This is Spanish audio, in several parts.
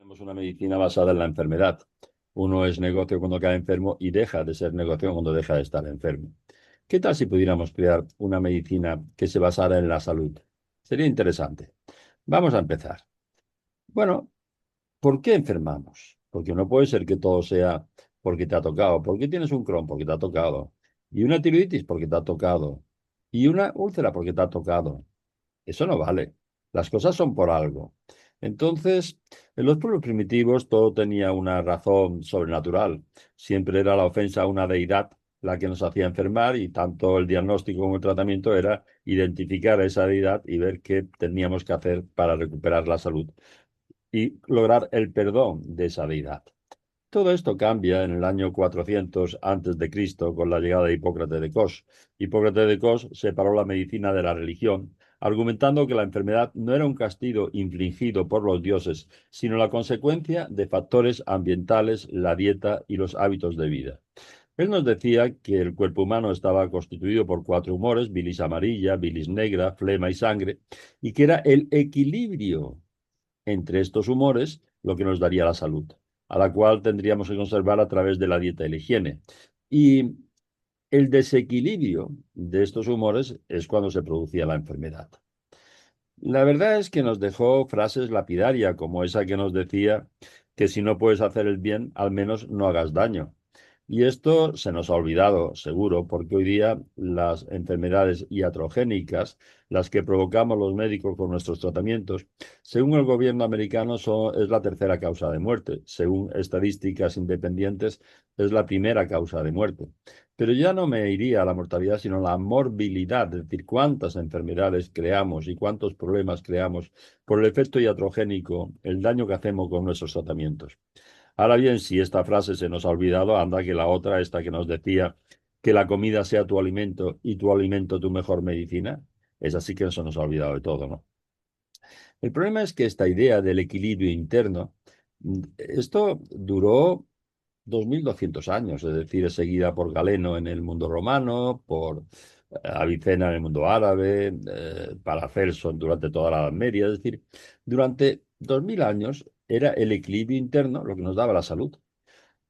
Tenemos una medicina basada en la enfermedad. Uno es negocio cuando cae enfermo y deja de ser negocio cuando deja de estar enfermo. ¿Qué tal si pudiéramos crear una medicina que se basara en la salud? Sería interesante. Vamos a empezar. Bueno, ¿por qué enfermamos? Porque no puede ser que todo sea porque te ha tocado. ¿Por qué tienes un Crohn? Porque te ha tocado. Y una tiroides porque te ha tocado. Y una úlcera porque te ha tocado. Eso no vale. Las cosas son por algo. Entonces, en los pueblos primitivos todo tenía una razón sobrenatural. Siempre era la ofensa a una deidad la que nos hacía enfermar y tanto el diagnóstico como el tratamiento era identificar a esa deidad y ver qué teníamos que hacer para recuperar la salud y lograr el perdón de esa deidad. Todo esto cambia en el año 400 antes de Cristo con la llegada de Hipócrates de Cos. Hipócrates de Cos separó la medicina de la religión, argumentando que la enfermedad no era un castigo infligido por los dioses, sino la consecuencia de factores ambientales, la dieta y los hábitos de vida. Él nos decía que el cuerpo humano estaba constituido por cuatro humores, bilis amarilla, bilis negra, flema y sangre, y que era el equilibrio entre estos humores lo que nos daría la salud, a la cual tendríamos que conservar a través de la dieta y la higiene. Y el desequilibrio de estos humores es cuando se producía la enfermedad. La verdad es que nos dejó frases lapidarias como esa que nos decía que si no puedes hacer el bien, al menos no hagas daño. Y esto se nos ha olvidado, seguro, porque hoy día las enfermedades iatrogénicas, las que provocamos los médicos con nuestros tratamientos, según el gobierno americano, es la tercera causa de muerte. Según estadísticas independientes, es la primera causa de muerte. Pero ya no me iría a la mortalidad, sino a la morbilidad, es decir, cuántas enfermedades creamos y cuántos problemas creamos por el efecto iatrogénico, el daño que hacemos con nuestros tratamientos. Ahora bien, si esta frase se nos ha olvidado, anda que la otra, esta que nos decía que la comida sea tu alimento y tu alimento tu mejor medicina, es así que se nos ha olvidado de todo, ¿no? El problema es que esta idea del equilibrio interno, esto duró 2200 años, es decir, es seguida por Galeno en el mundo romano, por Avicena en el mundo árabe, Paracelso durante toda la Edad Media, es decir, durante 2000 años era el equilibrio interno lo que nos daba la salud.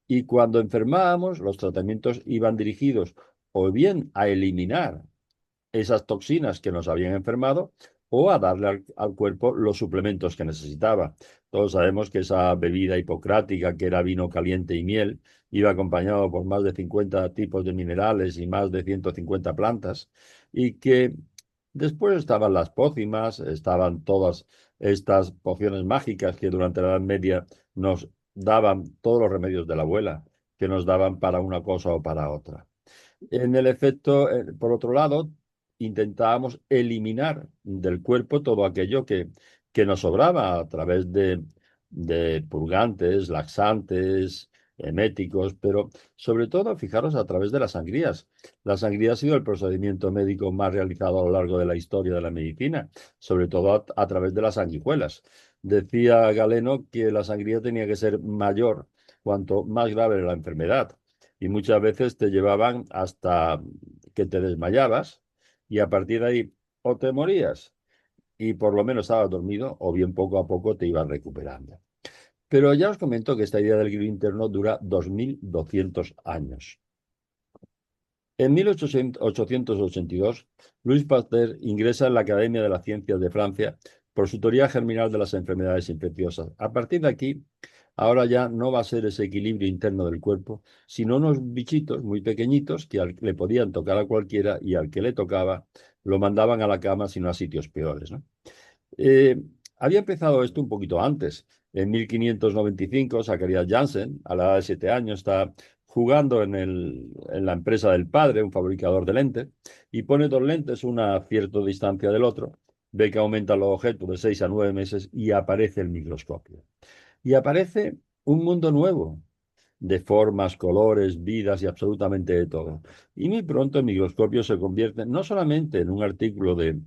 Y cuando enfermábamos, los tratamientos iban dirigidos o bien a eliminar esas toxinas que nos habían enfermado o a darle al cuerpo los suplementos que necesitaba. Todos sabemos que esa bebida hipocrática, que era vino caliente y miel, iba acompañado por más de 50 tipos de minerales y más de 150 plantas, y que después estaban las pócimas, estaban todas estas pociones mágicas que durante la Edad Media nos daban todos los remedios de la abuela, que nos daban para una cosa o para otra. En el efecto, por otro lado, intentábamos eliminar del cuerpo todo aquello que nos sobraba a través de purgantes, laxantes, eméticos, pero sobre todo, fijaros, a través de las sangrías. La sangría ha sido el procedimiento médico más realizado a lo largo de la historia de la medicina, sobre todo a través de las sanguijuelas. Decía Galeno que la sangría tenía que ser mayor cuanto más grave era la enfermedad y muchas veces te llevaban hasta que te desmayabas y a partir de ahí o te morías y por lo menos estabas dormido o bien poco a poco te ibas recuperando. Pero ya os comento que esta idea del equilibrio interno dura 2200 años. En 1882, Louis Pasteur ingresa en la Academia de las Ciencias de Francia por su teoría germinal de las enfermedades infecciosas. A partir de aquí, ahora ya no va a ser ese equilibrio interno del cuerpo, sino unos bichitos muy pequeñitos que le podían tocar a cualquiera y al que le tocaba lo mandaban a la cama, sino a sitios peores, ¿no? Eh, Había empezado esto un poquito antes. En 1595, Zacharias Janssen, a la edad de 7 años, está jugando en la empresa del padre, un fabricador de lentes, y pone dos lentes una a cierta distancia del otro, ve que aumentan los objetos de 6 a 9 meses y aparece el microscopio. Y aparece un mundo nuevo, de formas, colores, vidas y absolutamente de todo. Y muy pronto el microscopio se convierte no solamente en un artículo de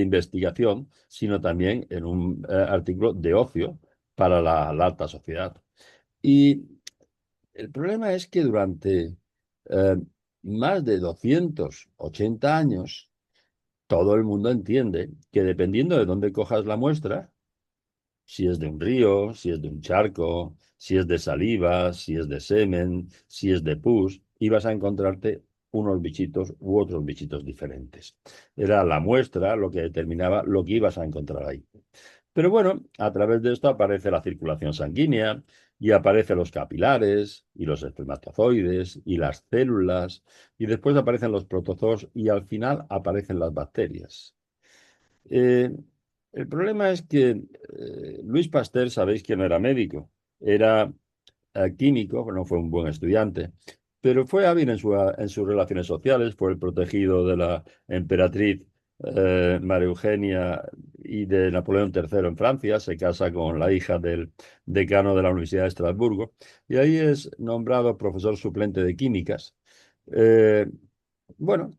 investigación, sino también en un artículo de ocio para la alta sociedad. Y el problema es que durante eh, más de 280 años, todo el mundo entiende que dependiendo de dónde cojas la muestra, si es de un río, si es de un charco, si es de saliva, si es de semen, si es de pus, y vas a encontrarte unos bichitos u otros bichitos diferentes. Era la muestra lo que determinaba lo que ibas a encontrar ahí. Pero bueno, a través de esto aparece la circulación sanguínea y aparecen los capilares y los espermatozoides y las células y después aparecen los protozoos y al final aparecen las bacterias. Eh, el problema es que Luis Pasteur, sabéis que no era médico, era químico, no fue un buen estudiante, pero fue hábil en sus relaciones sociales, fue el protegido de la emperatriz María Eugenia y de Napoleón III en Francia, se casa con la hija del decano de la Universidad de Estrasburgo y ahí es nombrado profesor suplente de químicas. Eh, bueno,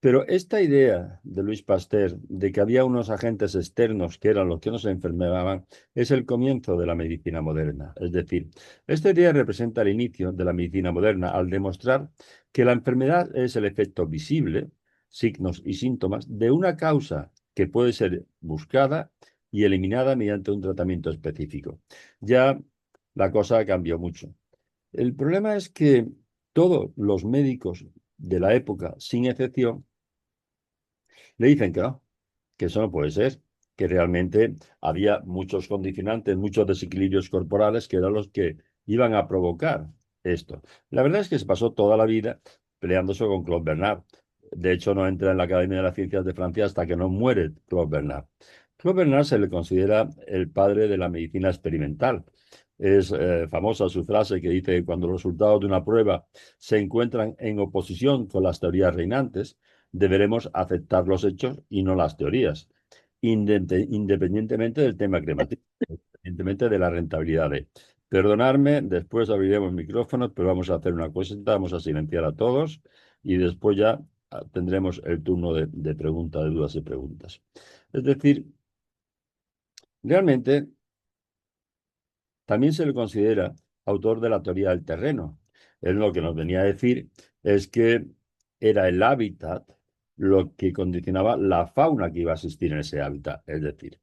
pero esta idea de Luis Pasteur de que había unos agentes externos que eran los que nos enfermaban es el comienzo de la medicina moderna. Es decir, esta idea representa el inicio de la medicina moderna al demostrar que la enfermedad es el efecto visible, signos y síntomas de una causa que puede ser buscada y eliminada mediante un tratamiento específico. Ya la cosa cambió mucho. El problema es que todos los médicos de la época, sin excepción, le dicen que eso no puede ser, que realmente había muchos condicionantes, muchos desequilibrios corporales que eran los que iban a provocar esto. La verdad es que se pasó toda la vida peleándose con Claude Bernard. De hecho, no entra en la Academia de las Ciencias de Francia hasta que no muere Claude Bernard. Claude Bernard se le considera el padre de la medicina experimental. Es famosa su frase que dice que cuando los resultados de una prueba se encuentran en oposición con las teorías reinantes, deberemos aceptar los hechos y no las teorías, independientemente del tema climático, independientemente de la rentabilidad de. Perdonadme, después abriremos micrófonos, pero vamos a hacer una cosa, vamos a silenciar a todos y después ya tendremos el turno de preguntas, de dudas y preguntas. Es decir, realmente también se le considera autor de la teoría del terreno. Él lo que nos venía a decir es que era el hábitat lo que condicionaba la fauna que iba a existir en ese hábitat. Es decir,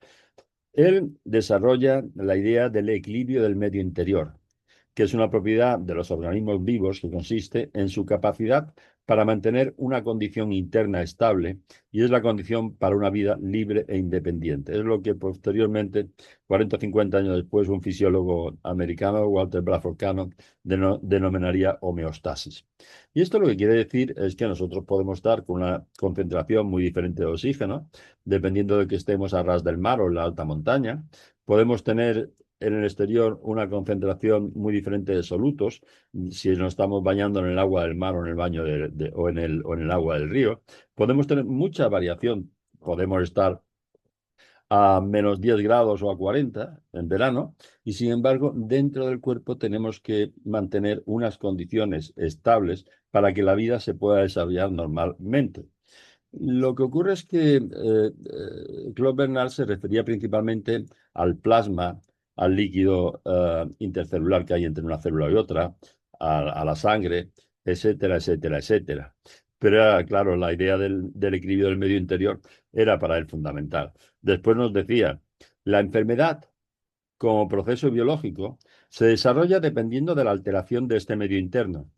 él desarrolla la idea del equilibrio del medio interior, que es una propiedad de los organismos vivos que consiste en su capacidad para mantener una condición interna estable y es la condición para una vida libre e independiente. Es lo que posteriormente, 40 o 50 años después, un fisiólogo americano, Walter Bradford Cannon, denominaría homeostasis. Y esto lo que quiere decir es que nosotros podemos estar con una concentración muy diferente de oxígeno, dependiendo de que estemos a ras del mar o en la alta montaña. Podemos tener en el exterior una concentración muy diferente de solutos, si nos estamos bañando en el agua del mar o en el baño o en el agua del río, podemos tener mucha variación. Podemos estar a menos 10 grados o a 40 en verano, y sin embargo, dentro del cuerpo tenemos que mantener unas condiciones estables para que la vida se pueda desarrollar normalmente. Lo que ocurre es que Claude Bernard se refería principalmente al plasma, al líquido intercelular que hay entre una célula y otra, a la sangre, etcétera, etcétera, etcétera. Pero claro, la idea del equilibrio del medio interior era para él fundamental. Después nos decía, la enfermedad como proceso biológico se desarrolla dependiendo de la alteración de este medio interno.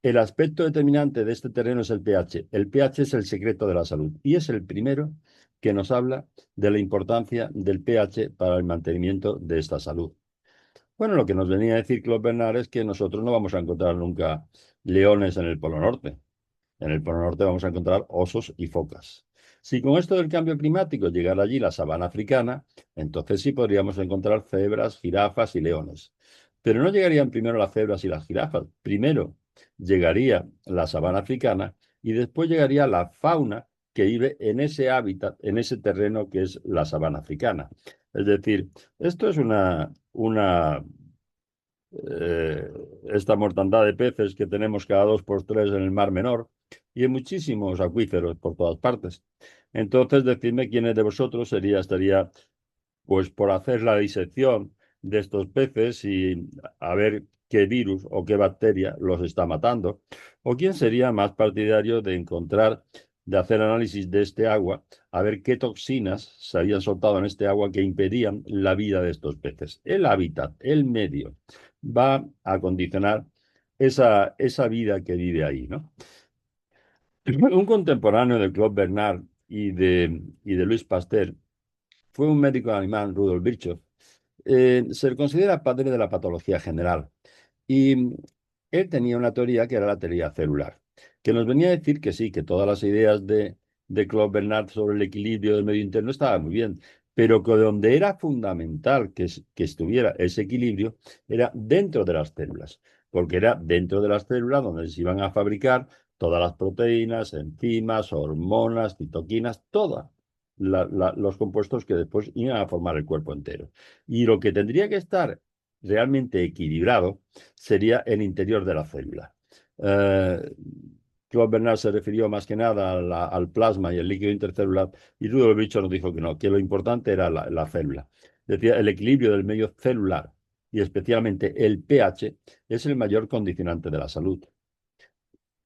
El aspecto determinante de este terreno es el pH. El pH es el secreto de la salud y es el primero que nos habla de la importancia del pH para el mantenimiento de esta salud. Bueno, lo que nos venía a decir Claude Bernard es que nosotros no vamos a encontrar nunca leones en el Polo Norte. En el Polo Norte vamos a encontrar osos y focas. Si con esto del cambio climático llegara allí la sabana africana, entonces sí podríamos encontrar cebras, jirafas y leones. Pero no llegarían primero las cebras y las jirafas. Primero llegaría la sabana africana y después llegaría la fauna que vive en ese hábitat, en ese terreno que es la sabana africana. Es decir, esto es eh, esta mortandad de peces que tenemos cada 2 por 3 en el Mar Menor y en muchísimos acuíferos por todas partes. Entonces, decidme quiénes de vosotros estaría pues por hacer la disección de estos peces y a ver qué virus o qué bacteria los está matando. O quién sería más partidario de encontrar de hacer análisis de este agua, a ver qué toxinas se habían soltado en este agua que impedían la vida de estos peces. El hábitat, el medio, va a condicionar esa vida que vive ahí, ¿no? Un contemporáneo de Claude Bernard y de Louis Pasteur fue un médico alemán, Rudolf Virchow. Se le considera padre de la patología general. Y él tenía una teoría que era la teoría celular, que nos venía a decir que sí, que todas las ideas de Claude Bernard sobre el equilibrio del medio interno estaban muy bien, pero que donde era fundamental que estuviera ese equilibrio era dentro de las células, porque era dentro de las células donde se iban a fabricar todas las proteínas, enzimas, hormonas, citoquinas, todos los compuestos que después iban a formar el cuerpo entero. Y lo que tendría que estar realmente equilibrado sería el interior de la célula. Eh, Claude Bernard se refirió más que nada al plasma y el líquido intercelular, y Rudolf Virchow nos dijo que no, que lo importante era la célula. Decía, el equilibrio del medio celular y especialmente el pH es el mayor condicionante de la salud.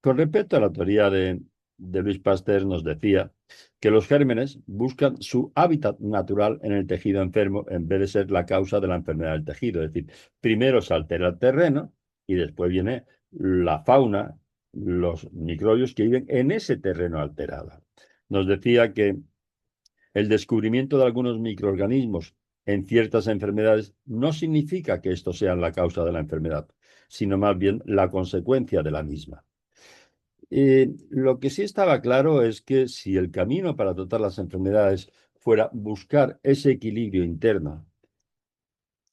Con respecto a la teoría de Louis Pasteur, nos decía que los gérmenes buscan su hábitat natural en el tejido enfermo en vez de ser la causa de la enfermedad del tejido. Es decir, primero se altera el terreno y después viene la fauna, los microbios que viven en ese terreno alterado. Nos decía que el descubrimiento de algunos microorganismos en ciertas enfermedades no significa que estos sean la causa de la enfermedad, sino más bien la consecuencia de la misma. Lo que sí estaba claro es que si el camino para tratar las enfermedades fuera buscar ese equilibrio interno,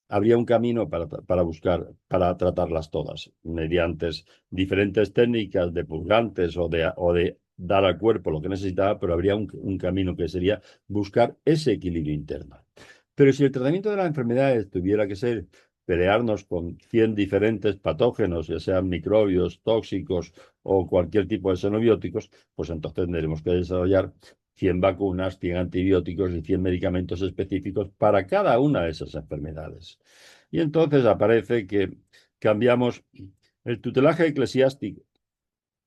habría un camino para buscar, para tratarlas todas, mediante diferentes técnicas de purgantes o de dar al cuerpo lo que necesitaba, pero habría un camino que sería buscar ese equilibrio interno. Pero si el tratamiento de las enfermedades tuviera que ser pelearnos con 100 diferentes patógenos, ya sean microbios, tóxicos o cualquier tipo de xenobióticos, pues entonces tendremos que desarrollar 100 vacunas, 100 antibióticos y 100 medicamentos específicos para cada una de esas enfermedades. Y entonces aparece que cambiamos el tutelaje eclesiástico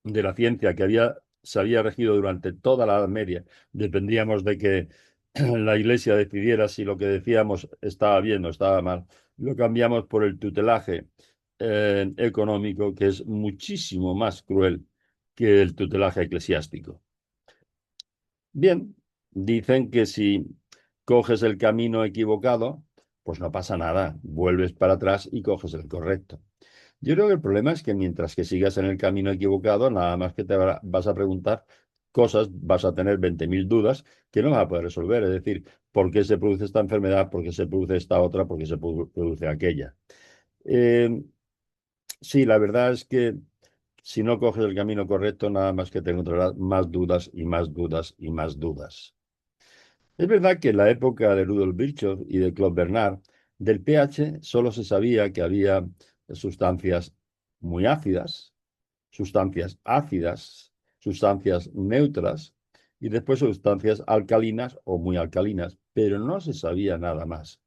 de la ciencia que se había regido durante toda la Edad Media. Dependíamos de que la Iglesia decidiera si lo que decíamos estaba bien o estaba mal. Lo cambiamos por el tutelaje económico, que es muchísimo más cruel que el tutelaje eclesiástico. Bien, dicen que si coges el camino equivocado, pues no pasa nada, vuelves para atrás y coges el correcto. Yo creo que el problema es que mientras que sigas en el camino equivocado, nada más que te vas a preguntar cosas, vas a tener 20.000 dudas que no vas a poder resolver. Es decir, ¿por qué se produce esta enfermedad? ¿Por qué se produce esta otra? ¿Por qué se produce aquella? Eh, sí, la verdad es que si no coges el camino correcto, nada más que te encontrarás más dudas y más dudas y más dudas. Es verdad que en la época de Rudolf Virchow y de Claude Bernard, del pH solo se sabía que había sustancias muy ácidas, sustancias ácidas, sustancias neutras y después sustancias alcalinas o muy alcalinas, pero no se sabía nada más.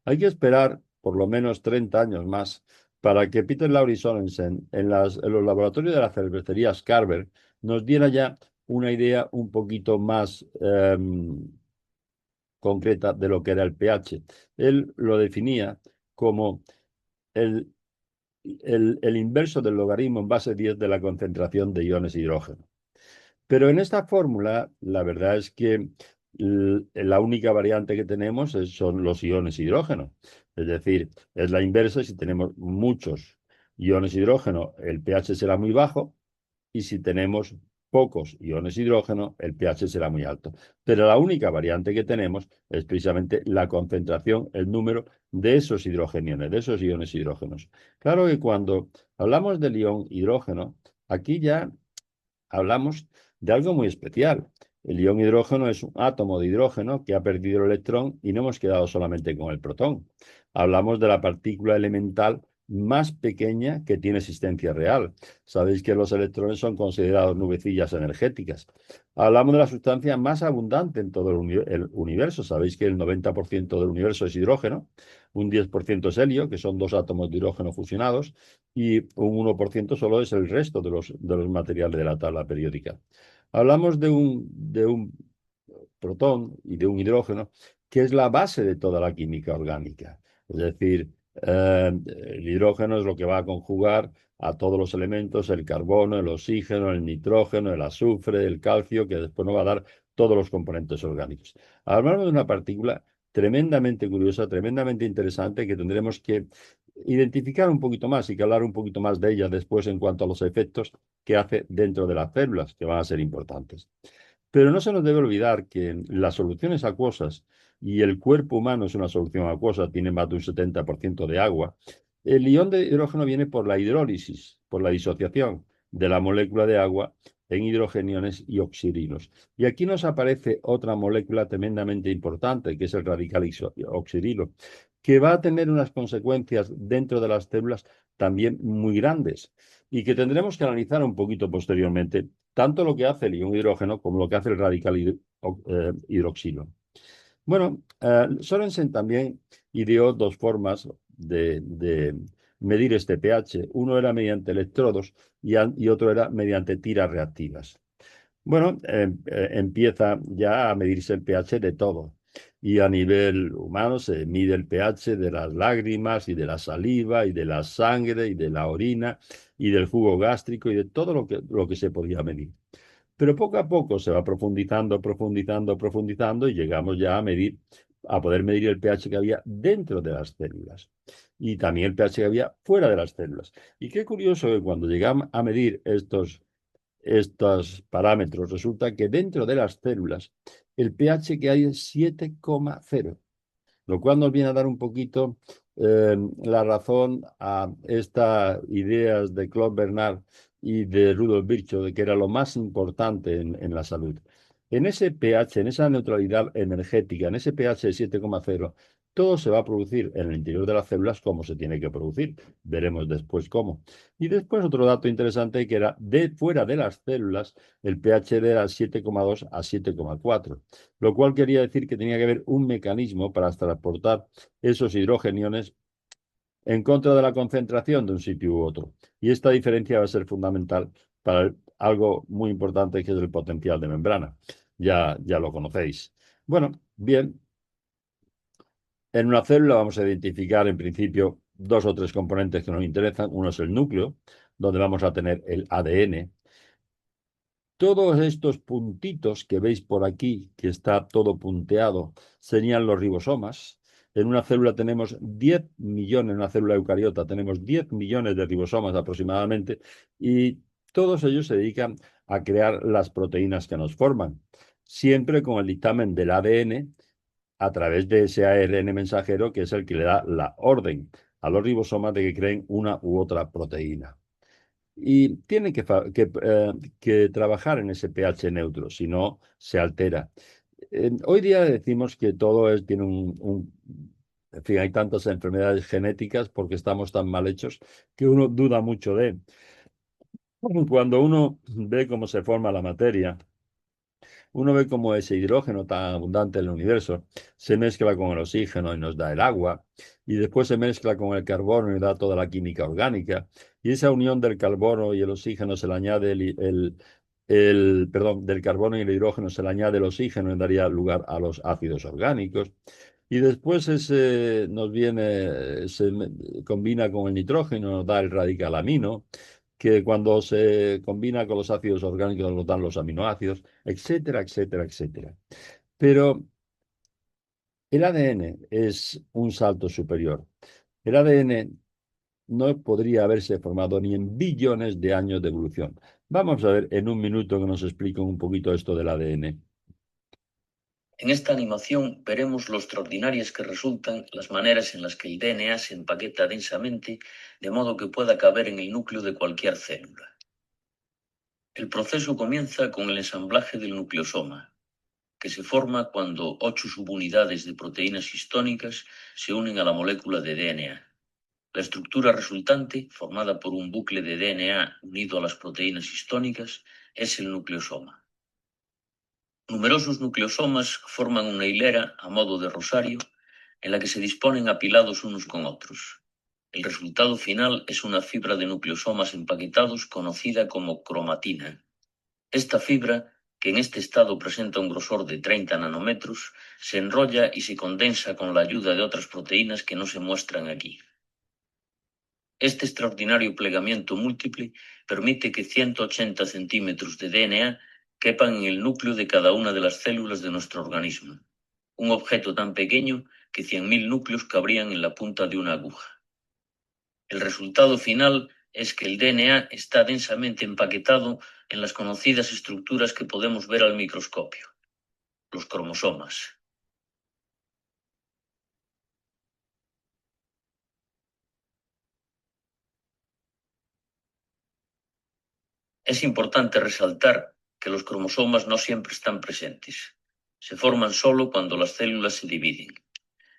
Hay que esperar por lo menos 30 años más para que Peter Laurie Sorensen en los laboratorios de la cervecería Scarver nos diera ya una idea un poquito más concreta de lo que era el pH. Él lo definía como el, el inverso del logaritmo en base 10 de la concentración de iones hidrógeno. Pero en esta fórmula, la verdad es que la única variante que tenemos son los iones hidrógeno. Es decir, es la inversa. Si tenemos muchos iones hidrógeno, el pH será muy bajo, y si tenemos pocos iones hidrógeno, el pH será muy alto. Pero la única variante que tenemos es precisamente la concentración, el número de esos hidrogeniones, de esos iones hidrógenos. Claro que cuando hablamos del ion hidrógeno, aquí ya hablamos de algo muy especial. El ion hidrógeno es un átomo de hidrógeno que ha perdido el electrón y no hemos quedado solamente con el protón. Hablamos de la partícula elemental más pequeña que tiene existencia real. Sabéis que los electrones son considerados nubecillas energéticas. Hablamos de la sustancia más abundante en todo el universo. Sabéis que el 90% del universo es hidrógeno, un 10% es helio, que son dos átomos de hidrógeno fusionados, y un 1% solo es el resto de los materiales de la tabla periódica. Hablamos de un protón y de un hidrógeno, que es la base de toda la química orgánica. Es decir, el hidrógeno es lo que va a conjugar a todos los elementos, el carbono, el oxígeno, el nitrógeno, el azufre, el calcio, que después nos va a dar todos los componentes orgánicos. Hablamos de una partícula tremendamente curiosa, tremendamente interesante, que tendremos que identificar un poquito más y que hablar un poquito más de ella después en cuanto a los efectos que hace dentro de las células, que van a ser importantes. Pero no se nos debe olvidar que las soluciones acuosas, y el cuerpo humano es una solución acuosa, tiene más de un 70% de agua, el ion de hidrógeno viene por la hidrólisis, por la disociación de la molécula de agua en hidrogeniones y oxidrilos. Y aquí nos aparece otra molécula tremendamente importante, que es el radical oxidrilo, que va a tener unas consecuencias dentro de las células también muy grandes y que tendremos que analizar un poquito posteriormente, tanto lo que hace el ion hidrógeno como lo que hace el radical hidroxilo. Bueno, Sorensen también ideó dos formas de medir este pH. Uno era mediante electrodos y otro era mediante tiras reactivas. Bueno, empieza ya a medirse el pH de todo. Y a nivel humano se mide el pH de las lágrimas y de la saliva y de la sangre y de la orina y del jugo gástrico y de todo lo que se podía medir. Pero poco a poco se va profundizando, profundizando, profundizando y llegamos ya a poder medir el pH que había dentro de las células y también el pH que había fuera de las células. Y qué curioso que cuando llegamos a medir estos parámetros, resulta que dentro de las células el pH que hay es 7,0, lo cual nos viene a dar un poquito la razón a estas ideas de Claude Bernard y de Rudolf Virchow de que era lo más importante en la salud. En ese pH, en esa neutralidad energética, en ese pH de 7,0, todo se va a producir en el interior de las células como se tiene que producir. Veremos después cómo. Y después otro dato interesante que era de fuera de las células, el pH era 7,2 a 7,4, lo cual quería decir que tenía que haber un mecanismo para transportar esos hidrogeniones en contra de la concentración de un sitio u otro. Y esta diferencia va a ser fundamental para algo muy importante que es el potencial de membrana. Ya lo conocéis. Bueno, bien, en una célula vamos a identificar en principio dos o tres componentes que nos interesan. Uno es el núcleo, donde vamos a tener el ADN. Todos estos puntitos que veis por aquí, que está todo punteado, serían los ribosomas. En una célula tenemos 10 millones, en una célula eucariota tenemos 10 millones de ribosomas aproximadamente, y todos ellos se dedican a crear las proteínas que nos forman, siempre con el dictamen del ADN a través de ese ARN mensajero que es el que le da la orden a los ribosomas de que creen una u otra proteína. Y tienen que trabajar en ese pH neutro, si no se altera. Hoy día decimos que todo tiene en fin, hay tantas enfermedades genéticas porque estamos tan mal hechos que uno duda mucho de. Cuando uno ve cómo se forma la materia, uno ve cómo ese hidrógeno tan abundante en el universo se mezcla con el oxígeno y nos da el agua, y después se mezcla con el carbono y da toda la química orgánica, y esa unión del carbono y el oxígeno se le añade perdón, del carbono y el hidrógeno se le añade el oxígeno y daría lugar a los ácidos orgánicos. Y después ese combina con el nitrógeno, nos da el radical amino, que cuando se combina con los ácidos orgánicos nos dan los aminoácidos, etcétera, etcétera, etcétera. Pero el ADN es un salto superior. El ADN no podría haberse formado ni en billones de años de evolución. Vamos a ver en un minuto que nos expliquen un poquito esto del ADN. En esta animación veremos lo extraordinarias que resultan las maneras en las que el DNA se empaqueta densamente de modo que pueda caber en el núcleo de cualquier célula. El proceso comienza con el ensamblaje del nucleosoma, que se forma cuando 8 subunidades de proteínas histónicas se unen a la molécula de DNA. La estructura resultante, formada por un bucle de DNA unido a las proteínas histónicas, es el nucleosoma. Numerosos nucleosomas forman una hilera a modo de rosario en la que se disponen apilados unos con otros. El resultado final es una fibra de nucleosomas empaquetados conocida como cromatina. Esta fibra que en este estado presenta un grosor de 30 nanómetros, se enrolla y se condensa con la ayuda de otras proteínas que no se muestran aquí. Este extraordinario plegamiento múltiple permite que 180 centímetros de DNA quepan en el núcleo de cada una de las células de nuestro organismo, un objeto tan pequeño que 100.000 núcleos cabrían en la punta de una aguja. El resultado final es que el DNA está densamente empaquetado en las conocidas estructuras que podemos ver al microscopio, los cromosomas. Es importante resaltar que los cromosomas no siempre están presentes. Se forman solo cuando las células se dividen.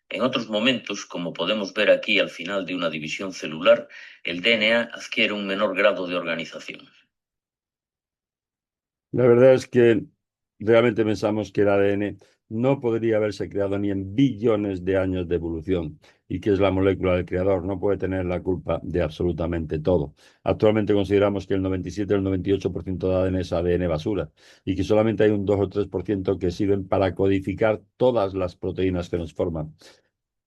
En otros momentos, como podemos ver aquí al final de una división celular, el DNA adquiere un menor grado de organización. La verdad es que realmente pensamos que el ADN no podría haberse creado ni en billones de años de evolución y que es la molécula del creador, no puede tener la culpa de absolutamente todo. Actualmente consideramos que el 97 o el 98% de ADN es ADN basura y que solamente hay un 2 o 3% que sirven para codificar todas las proteínas que nos forman.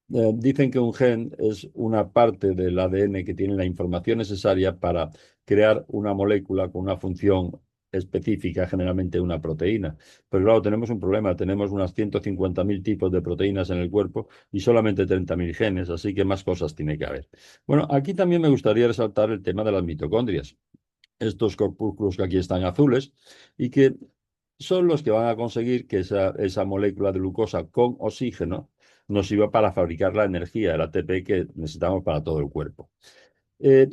Dicen que un gen es una parte del ADN que tiene la información necesaria para crear una molécula con una función específica, generalmente una proteína. Pero claro, tenemos un problema, tenemos unas 150.000 tipos de proteínas en el cuerpo y solamente 30.000 genes, así que más cosas tiene que haber. Bueno, aquí también me gustaría resaltar el tema de las mitocondrias, estos corpúsculos que aquí están azules y que son los que van a conseguir que esa molécula de glucosa con oxígeno nos sirva para fabricar la energía, el ATP que necesitamos para todo el cuerpo.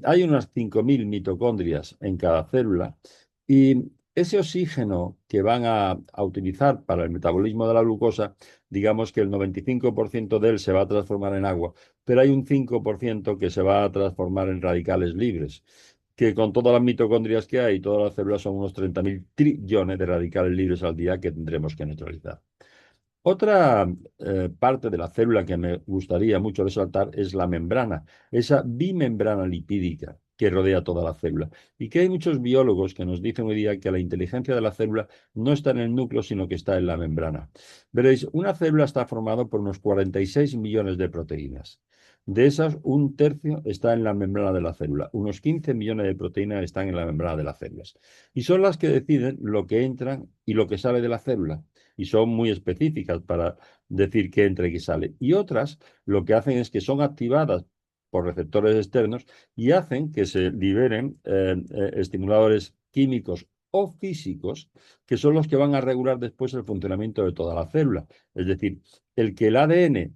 Hay unas 5.000 mitocondrias en cada célula y ese oxígeno que van a utilizar para el metabolismo de la glucosa, digamos que el 95% de él se va a transformar en agua, pero hay un 5% que se va a transformar en radicales libres, que con todas las mitocondrias que hay, todas las células son unos 30.000 trillones de radicales libres al día que tendremos que neutralizar. Otra parte de la célula que me gustaría mucho resaltar es la membrana, esa bimembrana lipídica que rodea toda la célula. Y que hay muchos biólogos que nos dicen hoy día que la inteligencia de la célula no está en el núcleo, sino que está en la membrana. Veréis, una célula está formada por unos 46 millones de proteínas. De esas, un tercio está en la membrana de la célula. Unos 15 millones de proteínas están en la membrana de las células. Y son las que deciden lo que entra y lo que sale de la célula y son muy específicas para decir qué entra y qué sale. Y otras lo que hacen es que son activadas por receptores externos y hacen que se liberen estimuladores químicos o físicos que son los que van a regular después el funcionamiento de toda la célula. Es decir, el que el ADN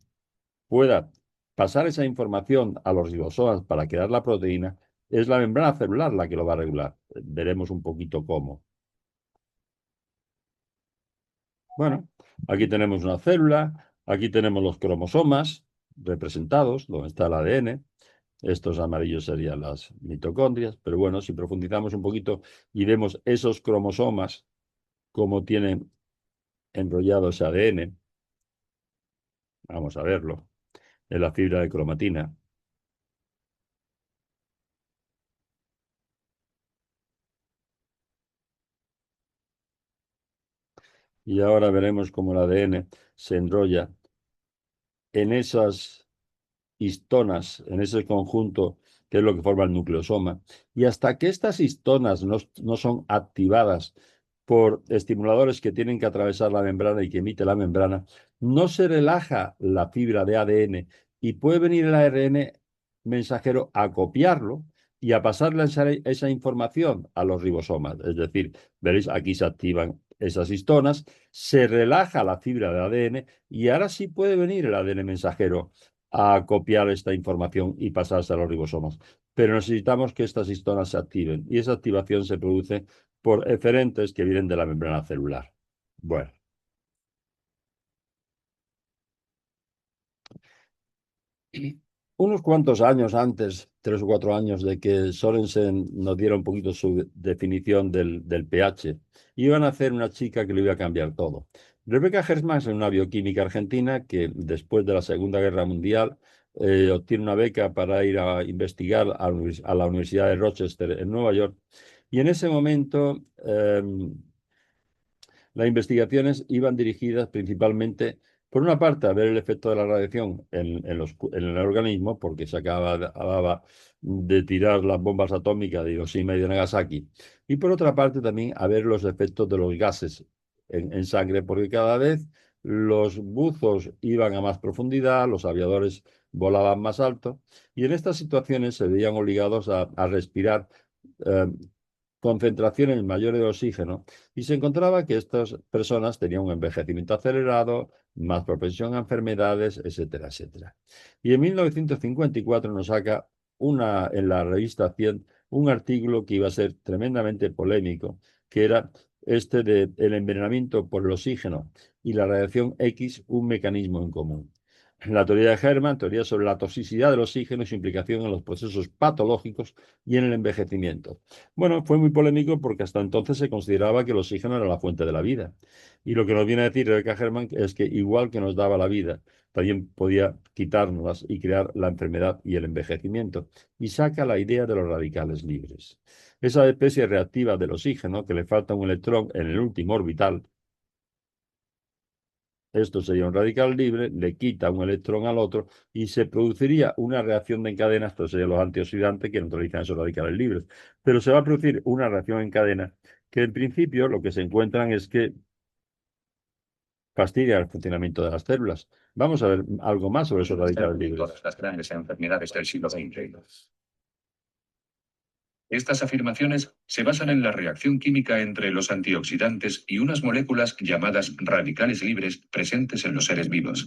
pueda pasar esa información a los ribosomas para crear la proteína es la membrana celular la que lo va a regular. Veremos un poquito cómo. Bueno, aquí tenemos una célula, aquí tenemos los cromosomas representados, donde está el ADN. Estos amarillos serían las mitocondrias, pero bueno, si profundizamos un poquito y vemos esos cromosomas, cómo tienen enrollado ese ADN, vamos a verlo, en la fibra de cromatina. Y ahora veremos cómo el ADN se enrolla en esas histonas, en ese conjunto que es lo que forma el nucleosoma. Y hasta que estas histonas no son activadas por estimuladores que tienen que atravesar la membrana y que emite la membrana, no se relaja la fibra de ADN y puede venir el ARN mensajero a copiarlo y a pasarle esa información a los ribosomas. Es decir, veréis, aquí se activan esas histonas, se relaja la fibra de ADN y ahora sí puede venir el ADN mensajero a copiar esta información y pasarse a los ribosomas. Pero necesitamos que estas histonas se activen y esa activación se produce por eferentes que vienen de la membrana celular. Bueno, y unos cuantos años antes, 3 o 4 años de que Sorensen nos diera un poquito su definición del pH, iban a hacer una chica que lo iba a cambiar todo. Rebecca Hersman es una bioquímica argentina que después de la Segunda Guerra Mundial obtiene una beca para ir a investigar a la Universidad de Rochester en Nueva York. Y en ese momento Las investigaciones iban dirigidas principalmente, por una parte, a ver el efecto de la radiación en el organismo, porque se acababa de tirar las bombas atómicas de Hiroshima y de Nagasaki, y por otra parte también a ver los efectos de los gases en sangre, porque cada vez los buzos iban a más profundidad, los aviadores volaban más alto, y en estas situaciones se veían obligados a respirar eh, concentraciones mayores de oxígeno, y se encontraba que estas personas tenían un envejecimiento acelerado, más propensión a enfermedades, etcétera, etcétera. Y en 1954 nos saca en la revista 100 un artículo que iba a ser tremendamente polémico, que era este de el envenenamiento por el oxígeno y la radiación X, un mecanismo en común. La teoría de Hermann, teoría sobre la toxicidad del oxígeno y su implicación en los procesos patológicos y en el envejecimiento. Bueno, fue muy polémico porque hasta entonces se consideraba que el oxígeno era la fuente de la vida. Y lo que nos viene a decir Rebecca Hermann es que igual que nos daba la vida, también podía quitárnoslas y crear la enfermedad y el envejecimiento. Y saca la idea de los radicales libres. Esa especie reactiva del oxígeno, que le falta un electrón en el último orbital, esto sería un radical libre, le quita un electrón al otro y se produciría una reacción en cadena, estos serían los antioxidantes que neutralizan esos radicales libres. Pero se va a producir una reacción en cadena que en principio lo que se encuentran es que fastidia el funcionamiento de las células. Vamos a ver algo más sobre esos radicales libres. Todas las grandes enfermedades del siglo XX. Estas afirmaciones se basan en la reacción química entre los antioxidantes y unas moléculas llamadas radicales libres presentes en los seres vivos.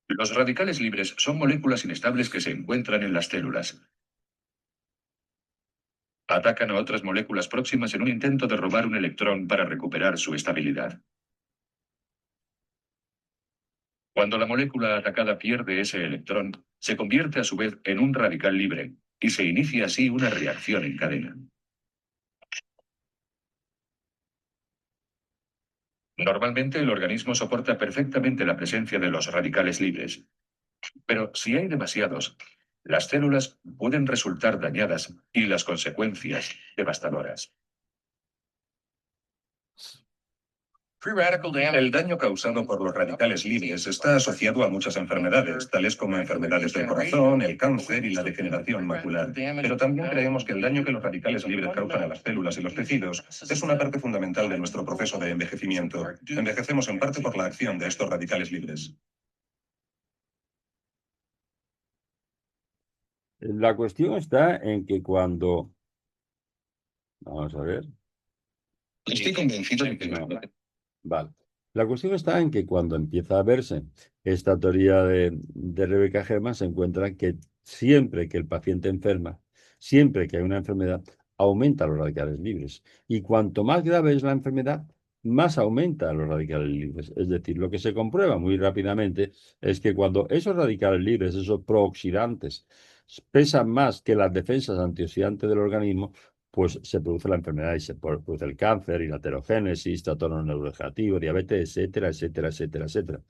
Los radicales libres son moléculas inestables que se encuentran en las células. Atacan a otras moléculas próximas en un intento de robar un electrón para recuperar su estabilidad. Cuando la molécula atacada pierde ese electrón, se convierte a su vez en un radical libre, y se inicia así una reacción en cadena. Normalmente el organismo soporta perfectamente la presencia de los radicales libres, pero si hay demasiados, las células pueden resultar dañadas y las consecuencias devastadoras. El daño causado por los radicales libres está asociado a muchas enfermedades, tales como enfermedades del corazón, el cáncer y la degeneración macular. Pero también creemos que el daño que los radicales libres causan a las células y los tejidos es una parte fundamental de nuestro proceso de envejecimiento. Envejecemos en parte por la acción de estos radicales libres. La cuestión está en que cuando... Vamos a ver. Estoy convencido de que No. Vale. La cuestión está en que cuando empieza a verse esta teoría de Rebecca Hermann, se encuentra que siempre que el paciente enferma, siempre que hay una enfermedad, aumenta los radicales libres. Y cuanto más grave es la enfermedad, más aumenta los radicales libres. Es decir, lo que se comprueba muy rápidamente es que cuando esos radicales libres, esos prooxidantes, pesan más que las defensas antioxidantes del organismo, pues se produce la enfermedad y se produce el cáncer y la aterogénesis, trastorno neurodegenerativo, diabetes, etcétera, etcétera, etcétera, etcétera.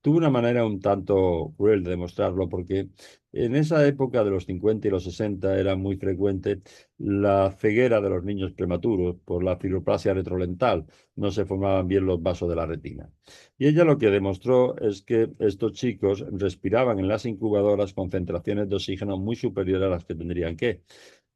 Tuve una manera un tanto cruel de demostrarlo porque en esa época de los 50 y los 60 era muy frecuente la ceguera de los niños prematuros por la fibroplasia retrolental. No se formaban bien los vasos de la retina. Y ella lo que demostró es que estos chicos respiraban en las incubadoras concentraciones de oxígeno muy superiores a las que tendrían que.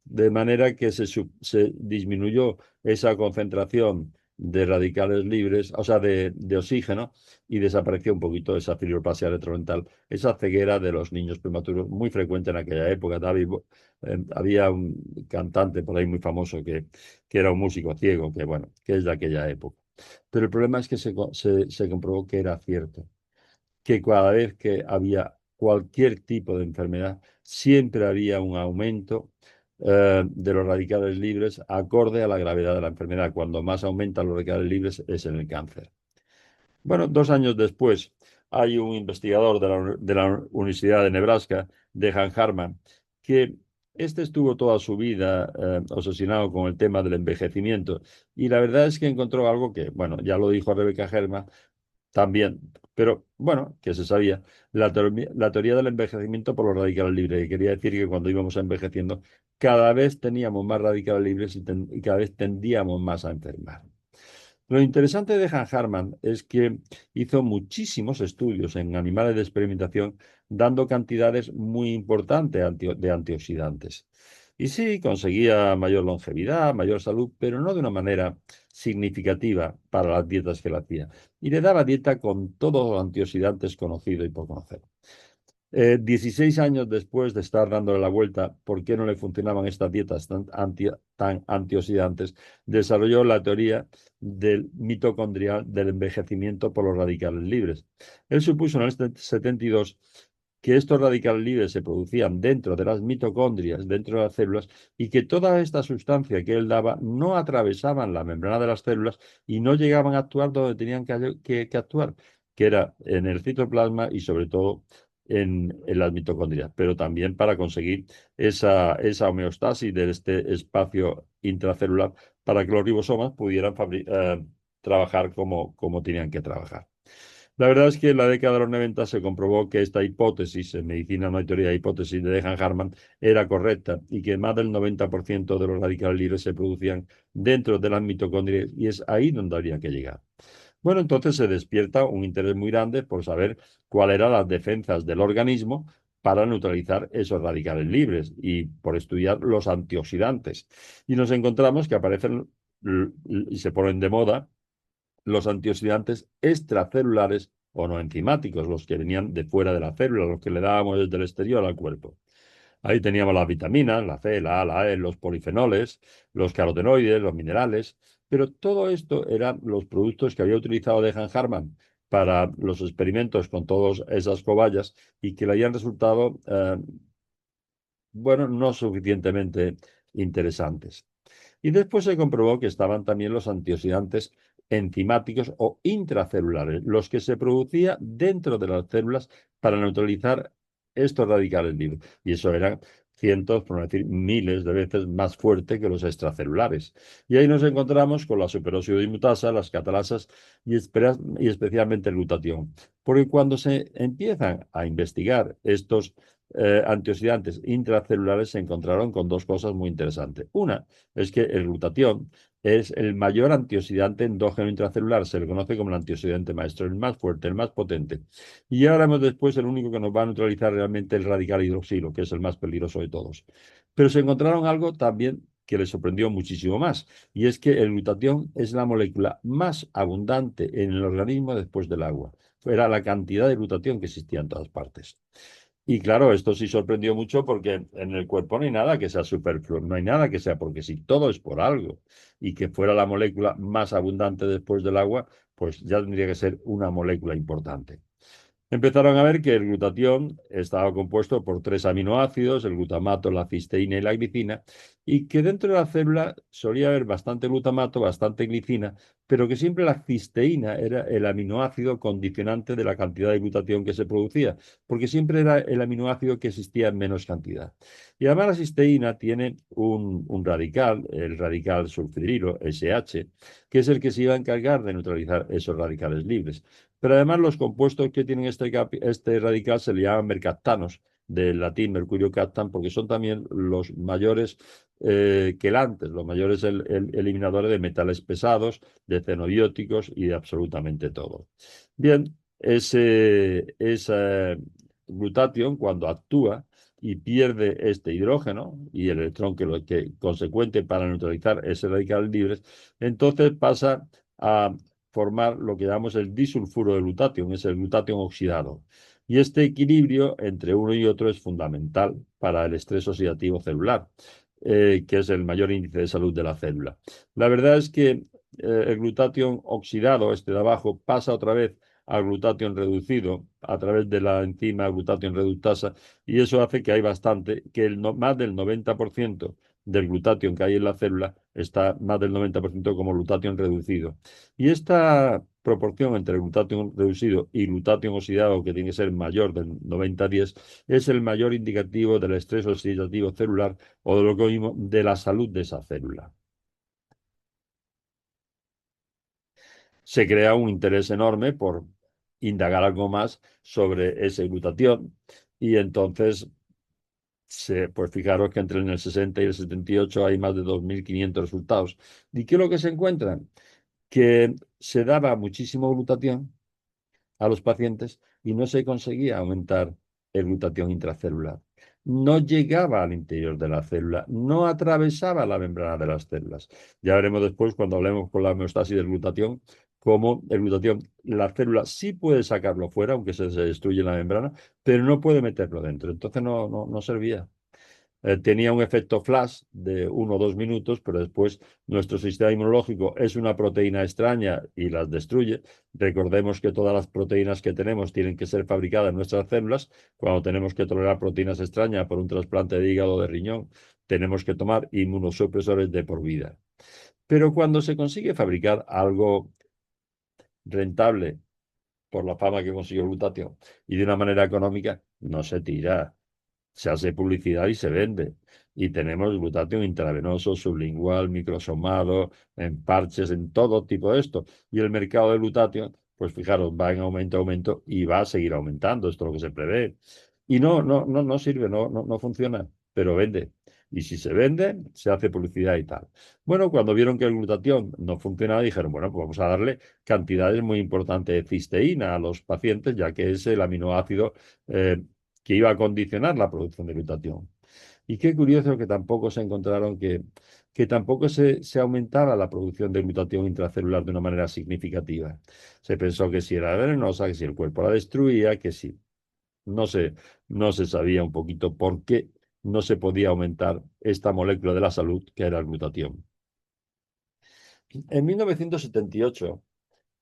De manera que se disminuyó esa concentración de radicales libres, o sea, de oxígeno, y desapareció un poquito esa fibroplasia retrodental, esa ceguera de los niños prematuros, muy frecuente en aquella época. Había un cantante por ahí muy famoso que era un músico ciego, que bueno, que es de aquella época. Pero el problema es que se comprobó que era cierto, que cada vez que había cualquier tipo de enfermedad, siempre había un aumento de los radicales libres acorde a la gravedad de la enfermedad. Cuando más aumentan los radicales libres es en el cáncer. Bueno, 2 años después hay un investigador de la Universidad de Nebraska, Dejan Harman, que este estuvo toda su vida obsesionado con el tema del envejecimiento, y la verdad es que encontró algo que, bueno, ya lo dijo Rebecca Hermann, también Pero bueno, que se sabía, la teoría del envejecimiento por los radicales libres, que quería decir que cuando íbamos envejeciendo, cada vez teníamos más radicales libres y cada vez tendíamos más a enfermar. Lo interesante de Han Harman es que hizo muchísimos estudios en animales de experimentación dando cantidades muy importantes de antioxidantes. Y sí, conseguía mayor longevidad, mayor salud, pero no de una manera significativa para las dietas que él hacía. Y le daba dieta con todos los antioxidantes conocidos y por conocer. 16 años después de estar dándole la vuelta, ¿por qué no le funcionaban estas dietas tan antioxidantes? Desarrolló la teoría del mitocondrial del envejecimiento por los radicales libres. Él supuso en el 72 que estos radicales libres se producían dentro de las mitocondrias, dentro de las células, y que toda esta sustancia que él daba no atravesaban la membrana de las células y no llegaban a actuar donde tenían que actuar, que era en el citoplasma y sobre todo en las mitocondrias, pero también para conseguir esa homeostasis de este espacio intracelular para que los ribosomas pudieran trabajar como tenían que trabajar. La verdad es que en la década de los 90 se comprobó que esta hipótesis, en medicina no hay teoría de hipótesis de Dejan Harman, era correcta y que más del 90% de los radicales libres se producían dentro de las mitocondrias y es ahí donde habría que llegar. Bueno, entonces se despierta un interés muy grande por saber cuáles eran las defensas del organismo para neutralizar esos radicales libres y por estudiar los antioxidantes. Y nos encontramos que aparecen y se ponen de moda los antioxidantes extracelulares o no enzimáticos, los que venían de fuera de la célula, los que le dábamos desde el exterior al cuerpo. Ahí teníamos las vitaminas, la C, la A, la E, los polifenoles, los carotenoides, los minerales, pero todo esto eran los productos que había utilizado Dejan Harman para los experimentos con todas esas cobayas y que le habían resultado, bueno, no suficientemente interesantes. Y después se comprobó que estaban también los antioxidantes enzimáticos o intracelulares, los que se producían dentro de las células para neutralizar estos radicales libres. Y eso eran cientos, por no decir miles de veces más fuerte que los extracelulares. Y ahí nos encontramos con la superoxidodismutasa, las catalasas y especialmente el glutatión. Porque cuando se empiezan a investigar estos antioxidantes intracelulares, se encontraron con dos cosas muy interesantes. Una, es que el glutatión es el mayor antioxidante endógeno intracelular, se le conoce como el antioxidante maestro, el más fuerte, el más potente. Y ahora vemos después el único que nos va a neutralizar realmente el radical hidroxilo, que es el más peligroso de todos. Pero se encontraron algo también que les sorprendió muchísimo más, y es que el glutatión es la molécula más abundante en el organismo después del agua. Era la cantidad de glutatión que existía en todas partes. Y claro, esto sí sorprendió mucho porque en el cuerpo no hay nada que sea superfluo, no hay nada que sea porque si todo es por algo y que fuera la molécula más abundante después del agua, pues ya tendría que ser una molécula importante. Empezaron a ver que el glutatión estaba compuesto por tres aminoácidos, el glutamato, la cisteína y la glicina, y que dentro de la célula solía haber bastante glutamato, bastante glicina, pero que siempre la cisteína era el aminoácido condicionante de la cantidad de glutatión que se producía, porque siempre era el aminoácido que existía en menos cantidad. Y además la cisteína tiene un radical, el radical sulfidrilo, SH, que es el que se iba a encargar de neutralizar esos radicales libres. Pero además los compuestos que tienen este radical se le llaman mercaptanos, del latín mercurio captan, porque son también los mayores quelantes, los mayores eliminadores de metales pesados, de xenobióticos y de absolutamente todo. Bien, ese glutatión cuando actúa y pierde este hidrógeno y el electrón que consecuente para neutralizar ese radical libre, entonces pasa a formar lo que llamamos el disulfuro de glutatión, es el glutatión oxidado. Y este equilibrio entre uno y otro es fundamental para el estrés oxidativo celular, que es el mayor índice de salud de la célula. La verdad es que el glutatión oxidado, este de abajo, pasa otra vez al glutatión reducido a través de la enzima glutatión reductasa y eso hace que hay bastante, que más del 90% del glutatión que hay en la célula está más del 90% como glutatión reducido. Y esta proporción entre el glutatión reducido y glutatión oxidado, que tiene que ser mayor del 90-10, es el mayor indicativo del estrés oxidativo celular o de lo que oímos de la salud de esa célula. Se crea un interés enorme por indagar algo más sobre esa glutatión. Y entonces, pues fijaros que entre el 60 y el 78 hay más de 2.500 resultados. ¿Y qué es lo que se encuentran? Que se daba muchísimo glutatión a los pacientes y no se conseguía aumentar el glutatión intracelular. No llegaba al interior de la célula, no atravesaba la membrana de las células. Ya veremos después, cuando hablemos con la homeostasis del glutatión, cómo el glutatión, la célula sí puede sacarlo fuera, aunque se destruye la membrana, pero no puede meterlo dentro. Entonces no servía. Tenía un efecto flash de 1 o 2 minutos, pero después nuestro sistema inmunológico es una proteína extraña y las destruye. Recordemos que todas las proteínas que tenemos tienen que ser fabricadas en nuestras células. Cuando tenemos que tolerar proteínas extrañas por un trasplante de hígado o de riñón, tenemos que tomar inmunosupresores de por vida. Pero cuando se consigue fabricar algo rentable por la fama que consiguió el glutatión y de una manera económica, no se tira. Se hace publicidad y se vende. Y tenemos glutatión intravenoso, sublingual, microsomado, en parches, en todo tipo de esto. Y el mercado de glutatión, pues fijaros, va en aumento y va a seguir aumentando. Esto es lo que se prevé. Y no sirve, no funciona, pero vende. Y si se vende, se hace publicidad y tal. Bueno, cuando vieron que el glutatión no funcionaba, dijeron, bueno, pues vamos a darle cantidades muy importantes de cisteína a los pacientes, ya que es el aminoácido que iba a condicionar la producción de glutatión. Y qué curioso que tampoco se encontraron que tampoco se aumentaba la producción de glutatión intracelular de una manera significativa. Se pensó que si era venenosa, que si el cuerpo la destruía, que si no se sabía un poquito por qué no se podía aumentar esta molécula de la salud que era el glutatión. En 1978,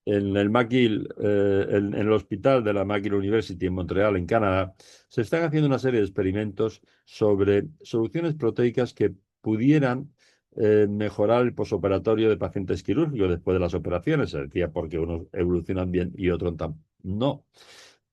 en el McGill, en el hospital de la McGill University en Montreal, en Canadá, se están haciendo una serie de experimentos sobre soluciones proteicas que pudieran mejorar el posoperatorio de pacientes quirúrgicos después de las operaciones. Se decía porque unos evolucionan bien y otros no.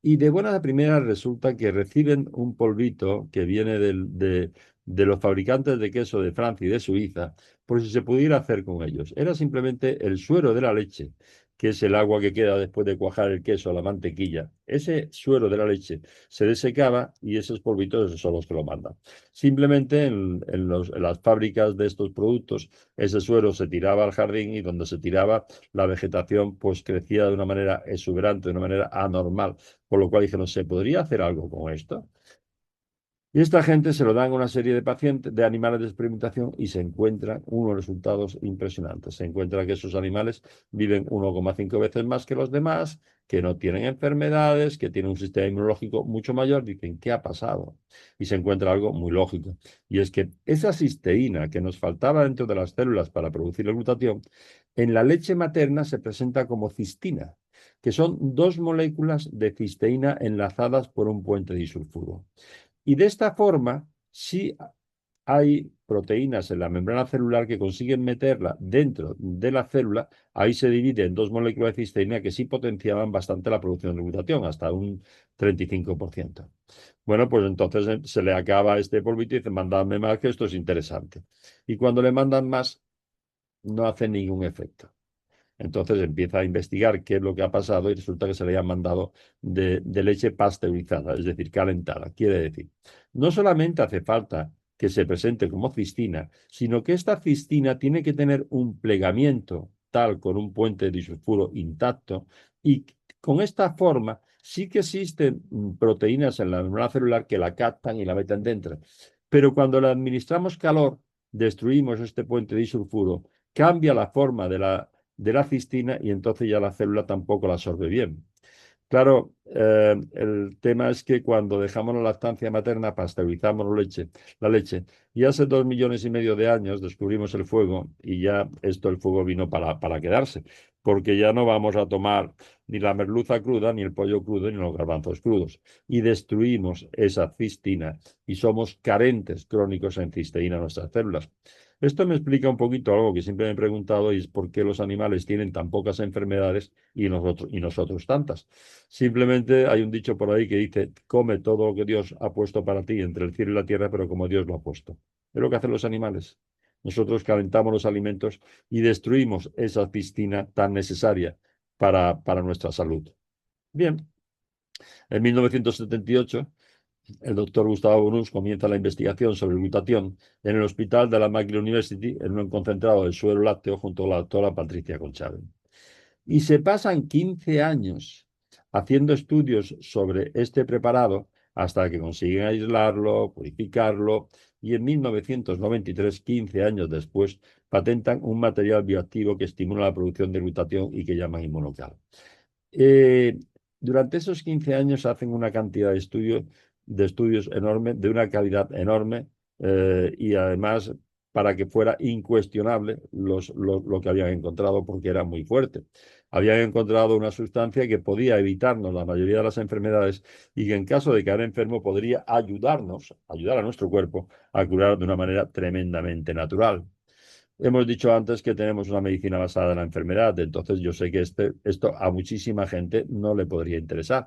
Y de buenas a primeras resulta que reciben un polvito que viene de los fabricantes de queso de Francia y de Suiza, por si se pudiera hacer con ellos. Era simplemente el suero de la leche, que es el agua que queda después de cuajar el queso, la mantequilla. Ese suero de la leche se desecaba y esos polvitos son los que lo mandan. Simplemente en las fábricas de estos productos, ese suero se tiraba al jardín y donde se tiraba, la vegetación pues crecía de una manera exuberante, de una manera anormal. Por lo cual dijeron, ¿se podría hacer algo con esto? Y esta gente se lo dan a una serie de pacientes, de animales de experimentación y se encuentran unos resultados impresionantes. Se encuentra que esos animales viven 1,5 veces más que los demás, que no tienen enfermedades, que tienen un sistema inmunológico mucho mayor. Dicen, ¿qué ha pasado? Y se encuentra algo muy lógico. Y es que esa cisteína que nos faltaba dentro de las células para producir el glutatión, en la leche materna se presenta como cistina, que son dos moléculas de cisteína enlazadas por un puente disulfuro. Y de esta forma, sí hay proteínas en la membrana celular que consiguen meterla dentro de la célula. Ahí se divide en dos moléculas de cisteína que sí potenciaban bastante la producción de glutatión, hasta un 35%. Bueno, pues entonces se le acaba este polvito y dice, mandadme más, que esto es interesante. Y cuando le mandan más, no hace ningún efecto. Entonces empieza a investigar qué es lo que ha pasado y resulta que se le ha mandado de leche pasteurizada, es decir, calentada. Quiere decir, no solamente hace falta que se presente como cistina, sino que esta cistina tiene que tener un plegamiento tal con un puente disulfuro intacto y con esta forma sí que existen proteínas en la membrana celular que la captan y la meten dentro. Pero cuando le administramos calor, destruimos este puente disulfuro, cambia la forma de la cistina y entonces ya la célula tampoco la absorbe bien. Claro, el tema es que cuando dejamos la lactancia materna, pasteurizamos la leche, y hace 2,5 millones de años descubrimos el fuego y ya el fuego vino para quedarse, porque ya no vamos a tomar ni la merluza cruda, ni el pollo crudo, ni los garbanzos crudos, y destruimos esa cistina y somos carentes crónicos en cisteína en nuestras células. Esto me explica un poquito algo que siempre me he preguntado y es por qué los animales tienen tan pocas enfermedades y nosotros tantas. Simplemente hay un dicho por ahí que dice, come todo lo que Dios ha puesto para ti entre el cielo y la tierra, pero como Dios lo ha puesto. Es lo que hacen los animales. Nosotros calentamos los alimentos y destruimos esa cisteína tan necesaria para nuestra salud. Bien, en 1978, el doctor Gustavo Bonús comienza la investigación sobre el glutatión en el hospital de la McGill University en un concentrado de suero lácteo junto a la doctora Patricia Conchaven. Y se pasan 15 años haciendo estudios sobre este preparado hasta que consiguen aislarlo, purificarlo y en 1993, 15 años después, patentan un material bioactivo que estimula la producción de glutatión y que llaman Immunocal. Eh, Durante esos 15 años hacen una cantidad de estudios enorme, de una calidad enorme, y además para que fuera incuestionable lo que habían encontrado porque era muy fuerte. Habían encontrado una sustancia que podía evitarnos la mayoría de las enfermedades y que en caso de quedar enfermo podría ayudar a nuestro cuerpo a curar de una manera tremendamente natural. Hemos dicho antes que tenemos una medicina basada en la enfermedad, entonces yo sé que esto a muchísima gente no le podría interesar.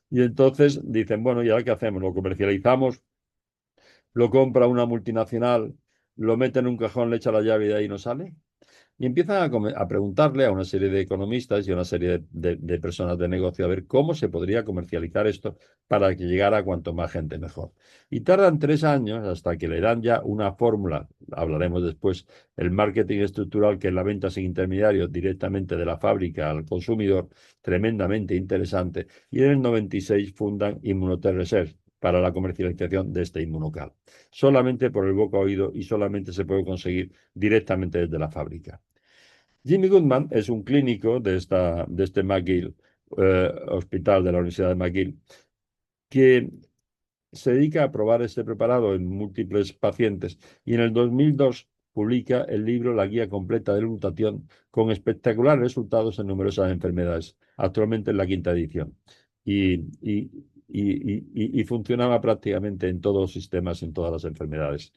Y entonces dicen, bueno, ¿y ahora qué hacemos? ¿Lo comercializamos? ¿Lo compra una multinacional? ¿Lo mete en un cajón, le echa la llave y de ahí no sale? Y empiezan a preguntarle a una serie de economistas y a una serie de personas de negocio a ver cómo se podría comercializar esto para que llegara a cuanto más gente mejor. Y tardan 3 años hasta que le dan ya una fórmula, hablaremos después, el marketing estructural, que es la venta sin intermediarios directamente de la fábrica al consumidor, tremendamente interesante. Y en el 96 fundan Immunotec Research para la comercialización de este Immunocal. Solamente por el boca a oído y solamente se puede conseguir directamente desde la fábrica. Jimmy Goodman es un clínico de este McGill, hospital de la Universidad de McGill, que se dedica a probar este preparado en múltiples pacientes y en el 2002 publica el libro La Guía Completa de Glutatión con espectaculares resultados en numerosas enfermedades, actualmente en la 5ª edición. Y funcionaba prácticamente en todos los sistemas, en todas las enfermedades.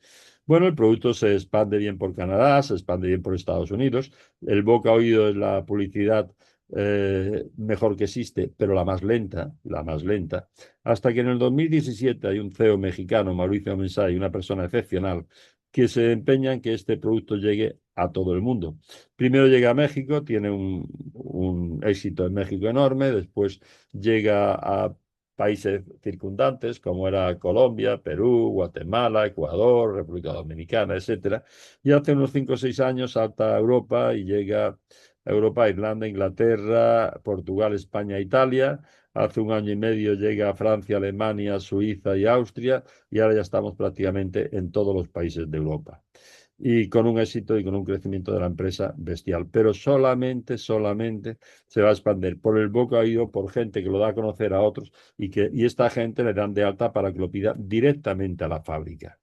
Bueno, el producto se expande bien por Canadá, se expande bien por Estados Unidos. El boca a oído es la publicidad mejor que existe, pero la más lenta, hasta que en el 2017 hay un CEO mexicano, Mauricio Mensay, una persona excepcional, que se empeña en que este producto llegue a todo el mundo. Primero llega a México, tiene un éxito en México enorme, después llega a países circundantes como era Colombia, Perú, Guatemala, Ecuador, República Dominicana, etcétera. Y hace unos 5 o 6 años salta a Europa y llega a Europa, Irlanda, Inglaterra, Portugal, España, Italia. Hace un año y medio llega a Francia, Alemania, Suiza y Austria, y ahora ya estamos prácticamente en todos los países de Europa. Y con un éxito y con un crecimiento de la empresa bestial. Pero solamente se va a expandir por el boca a oído, por gente que lo da a conocer a otros y esta gente le dan de alta para que lo pida directamente a la fábrica.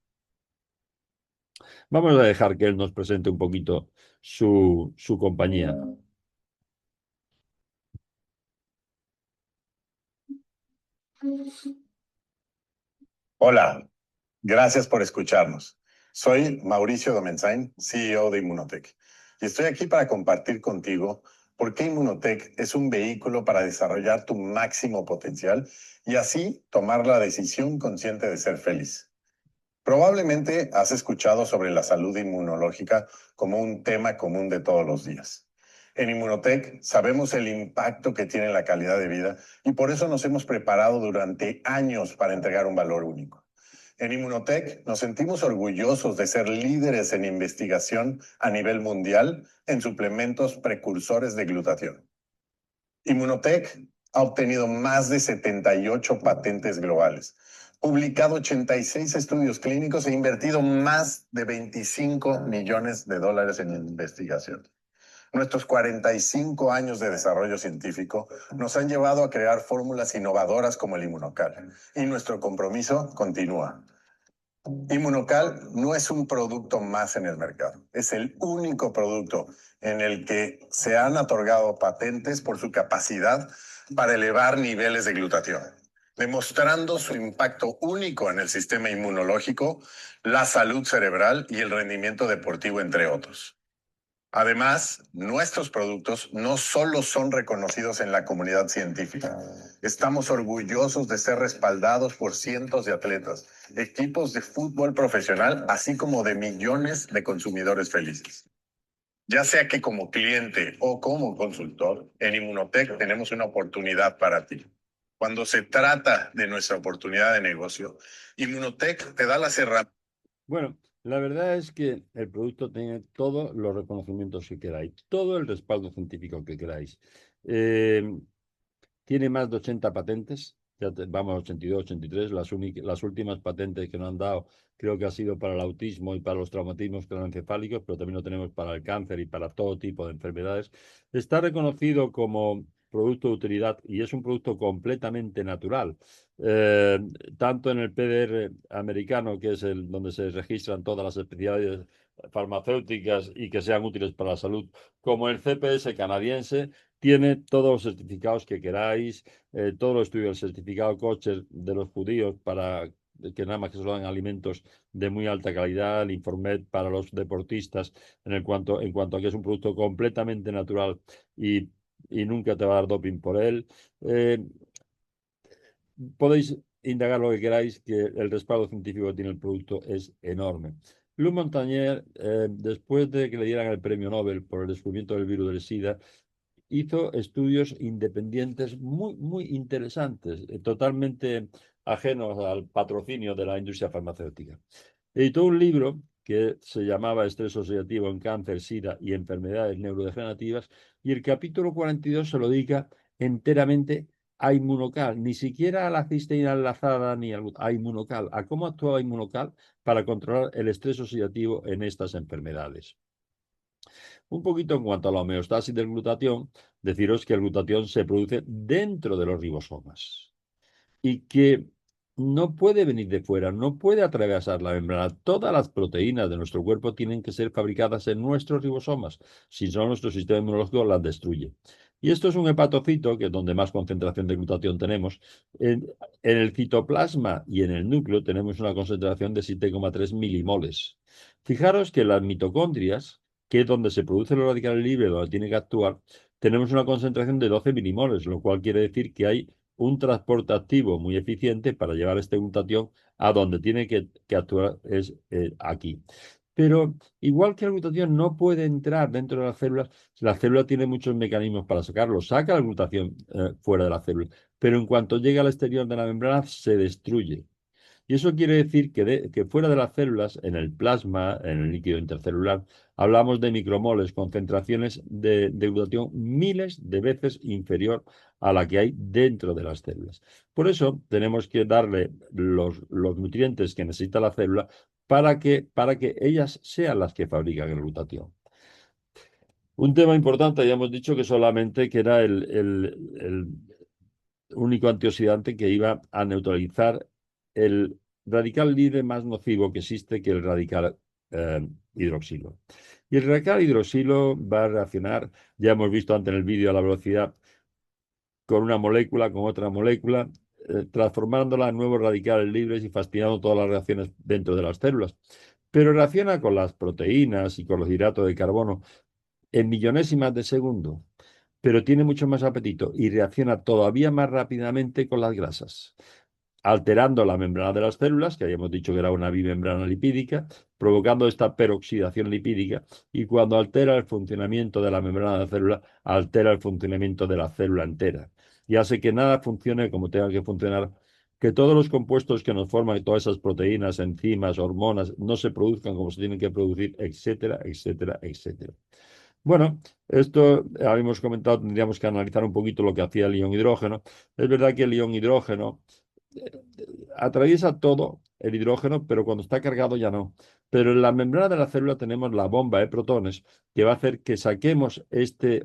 Vamos a dejar que él nos presente un poquito su compañía. Hola, gracias por escucharnos. Soy Mauricio Domenzain, CEO de Immunotec, y estoy aquí para compartir contigo por qué Immunotec es un vehículo para desarrollar tu máximo potencial y así tomar la decisión consciente de ser feliz. Probablemente has escuchado sobre la salud inmunológica como un tema común de todos los días. En Immunotec sabemos el impacto que tiene en la calidad de vida y por eso nos hemos preparado durante años para entregar un valor único. En Immunotec nos sentimos orgullosos de ser líderes en investigación a nivel mundial en suplementos precursores de glutatión. Immunotec ha obtenido más de 78 patentes globales, publicado 86 estudios clínicos e invertido más de $25 millones en investigación. Nuestros 45 años de desarrollo científico nos han llevado a crear fórmulas innovadoras como el Immunocal, y nuestro compromiso continúa. Immunocal no es un producto más en el mercado, es el único producto en el que se han otorgado patentes por su capacidad para elevar niveles de glutatión, demostrando su impacto único en el sistema inmunológico, la salud cerebral y el rendimiento deportivo, entre otros. Además, nuestros productos no solo son reconocidos en la comunidad científica, estamos orgullosos de ser respaldados por cientos de atletas, equipos de fútbol profesional, así como de millones de consumidores felices. Ya sea que como cliente o como consultor, en Immunotech tenemos una oportunidad para ti. Cuando se trata de nuestra oportunidad de negocio, Immunotech te da las herramientas. Bueno, la verdad es que el producto tiene todos los reconocimientos que queráis, todo el respaldo científico que queráis. Tiene más de 80 patentes, vamos a 82, 83, las últimas patentes que nos han dado creo que ha sido para el autismo y para los traumatismos craneoencefálicos, pero también lo tenemos para el cáncer y para todo tipo de enfermedades. Está reconocido como producto de utilidad y es un producto completamente natural. Eh, Tanto en el PDR americano, que es el donde se registran todas las especialidades farmacéuticas y que sean útiles para la salud, como el CPS canadiense, tiene todos los certificados que queráis, todos los estudios, el certificado kosher de los judíos para que nada más que se dan alimentos de muy alta calidad, el Informed para los deportistas, en cuanto a que es un producto completamente natural y nunca te va a dar doping por él. Eh, Podéis indagar lo que queráis, que el respaldo científico que tiene el producto es enorme. Lou Montagnier, después de que le dieran el premio Nobel por el descubrimiento del virus del SIDA, hizo estudios independientes muy interesantes, totalmente ajenos al patrocinio de la industria farmacéutica. Editó un libro que se llamaba Estrés oxidativo en cáncer, SIDA y enfermedades neurodegenerativas, y el capítulo 42 se lo dedica enteramente a Inmunocal, ni siquiera a la cisteína enlazada ni a Inmunocal, a cómo actúa Inmunocal para controlar el estrés oxidativo en estas enfermedades. Un poquito en cuanto a la homeostasis del glutatión, deciros que el glutatión se produce dentro de los ribosomas y que no puede venir de fuera, no puede atravesar la membrana. Todas las proteínas de nuestro cuerpo tienen que ser fabricadas en nuestros ribosomas, si no nuestro sistema inmunológico las destruye. Y esto es un hepatocito, que es donde más concentración de glutatión tenemos. En el citoplasma y en el núcleo tenemos una concentración de 7,3 milimoles. Fijaros que las mitocondrias, que es donde se producen los radicales libres, donde tiene que actuar, tenemos una concentración de 12 milimoles, lo cual quiere decir que hay un transporte activo muy eficiente para llevar este glutatión a donde tiene que actuar, es aquí. Pero igual que el glutatión no puede entrar dentro de las células, la célula tiene muchos mecanismos para sacarlo. Saca la glutatión fuera de la célula, pero en cuanto llega al exterior de la membrana se destruye. Y eso quiere decir que fuera de las células, en el plasma, en el líquido intercelular, hablamos de micromoles, concentraciones de glutatión miles de veces inferior a la que hay dentro de las células. Por eso tenemos que darle los nutrientes que necesita la célula para que ellas sean las que fabrican el glutatión. Un tema importante, ya hemos dicho que solamente que era el único antioxidante que iba a neutralizar el radical libre más nocivo que existe, que el radical hidroxilo. Y el radical hidroxilo va a reaccionar, ya hemos visto antes en el vídeo a la velocidad, con una molécula, con otra molécula, transformándola en nuevos radicales libres y fastidiando todas las reacciones dentro de las células. Pero reacciona con las proteínas y con los hidratos de carbono en millonésimas de segundo, pero tiene mucho más apetito y reacciona todavía más rápidamente con las grasas, alterando la membrana de las células, que habíamos dicho que era una bimembrana lipídica, provocando esta peroxidación lipídica, y cuando altera el funcionamiento de la membrana de la célula, altera el funcionamiento de la célula entera, y hace que nada funcione como tenga que funcionar, que todos los compuestos que nos forman, todas esas proteínas, enzimas, hormonas, no se produzcan como se tienen que producir, etcétera, etcétera, etcétera. Bueno, esto habíamos comentado, tendríamos que analizar un poquito lo que hacía el ion hidrógeno. Es verdad que el ion hidrógeno atraviesa todo el hidrógeno, pero cuando está cargado ya no. Pero en la membrana de la célula tenemos la bomba de protones que va a hacer que saquemos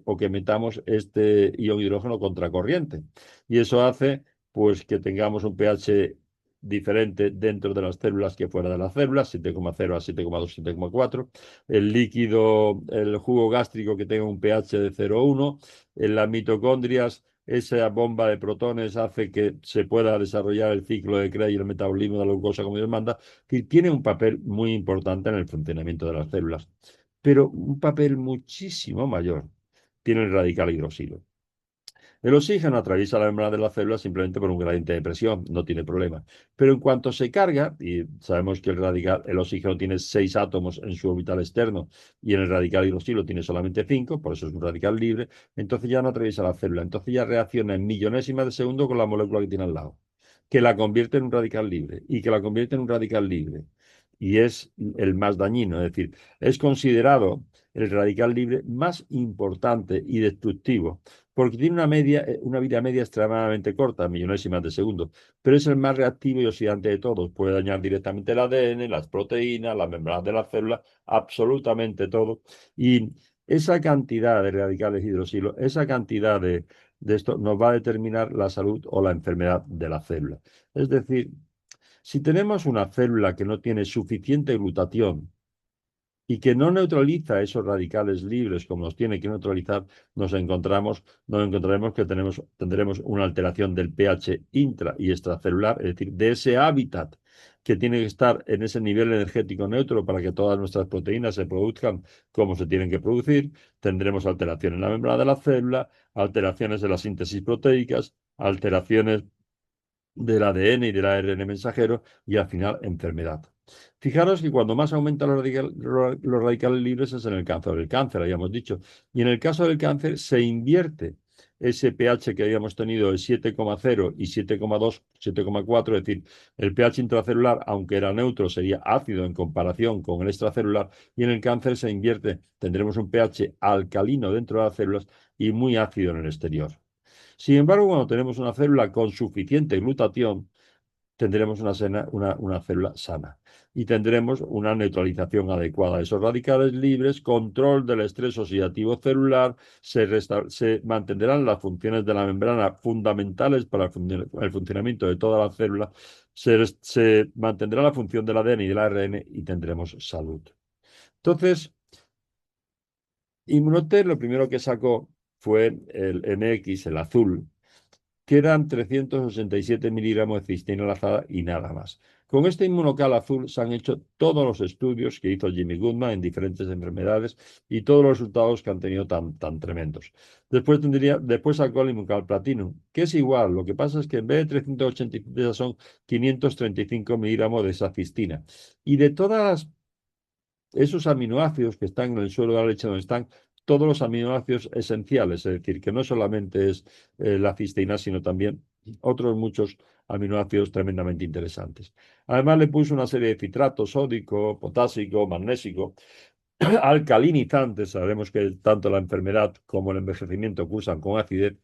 o que metamos este ion hidrógeno contracorriente. Y eso hace pues que tengamos un pH diferente dentro de las células que fuera de las células, 7,0 a 7,2, 7,4. El líquido, el jugo gástrico que tenga un pH de 0,1. En las mitocondrias, esa bomba de protones hace que se pueda desarrollar el ciclo de Krebs y el metabolismo de la glucosa como Dios manda, que tiene un papel muy importante en el funcionamiento de las células, pero un papel muchísimo mayor tiene el radical hidroxilo. El oxígeno atraviesa la membrana de la célula simplemente por un gradiente de presión, no tiene problema. Pero en cuanto se carga, y sabemos que el oxígeno tiene 6 átomos en su orbital externo y en el radical hidroxilo tiene solamente 5, por eso es un radical libre, entonces ya no atraviesa la célula, entonces ya reacciona en millonésimas de segundo con la molécula que tiene al lado, que la convierte en un radical libre y que la convierte en un radical libre. Y es el más dañino, es decir, es considerado el radical libre más importante y destructivo, porque tiene una vida media extremadamente corta, millonésimas de segundos, pero es el más reactivo y oxidante de todos. Puede dañar directamente el ADN, las proteínas, las membranas de la célula, absolutamente todo. Y esa cantidad de radicales hidroxilo, esa cantidad de esto nos va a determinar la salud o la enfermedad de la célula. Es decir, si tenemos una célula que no tiene suficiente glutatión y que no neutraliza esos radicales libres como los tiene que neutralizar, nos encontraremos que tendremos una alteración del pH intra y extracelular, es decir, de ese hábitat que tiene que estar en ese nivel energético neutro para que todas nuestras proteínas se produzcan como se tienen que producir. Tendremos alteraciones en la membrana de la célula, alteraciones de las síntesis proteicas, alteraciones del ADN y del ARN mensajero y al final enfermedad. Fijaros que cuando más aumentan los radicales libres es en el cáncer. El cáncer, habíamos dicho. Y en el caso del cáncer se invierte ese pH que habíamos tenido de 7,0 y 7,2, 7,4, es decir, el pH intracelular, aunque era neutro, sería ácido en comparación con el extracelular, y en el cáncer se invierte, tendremos un pH alcalino dentro de las células y muy ácido en el exterior. Sin embargo, cuando tenemos una célula con suficiente glutatión, tendremos una célula sana y tendremos una neutralización adecuada de esos radicales libres, control del estrés oxidativo celular, se mantendrán las funciones de la membrana fundamentales para el funcionamiento de toda la célula, se mantendrá la función del ADN y del ARN y tendremos salud. Entonces, Immunotec lo primero que sacó fue el MX, el azul, que eran 387 miligramos de cisteína lazada y nada más. Con este inmunocal azul se han hecho todos los estudios que hizo Jimmy Goodman en diferentes enfermedades y todos los resultados que han tenido tan tremendos. Después sacó el inmunocal platinum, que es igual, lo que pasa es que en vez de 387 son 535 miligramos de esa cisteína. Y de todas esos aminoácidos que están en el suelo de la leche donde están todos los aminoácidos esenciales, es decir, que no solamente es la cisteína, sino también otros muchos aminoácidos tremendamente interesantes. Además le puso una serie de citratos, sódico, potásico, magnésico, alcalinizantes, sabemos que tanto la enfermedad como el envejecimiento cursan con acidez,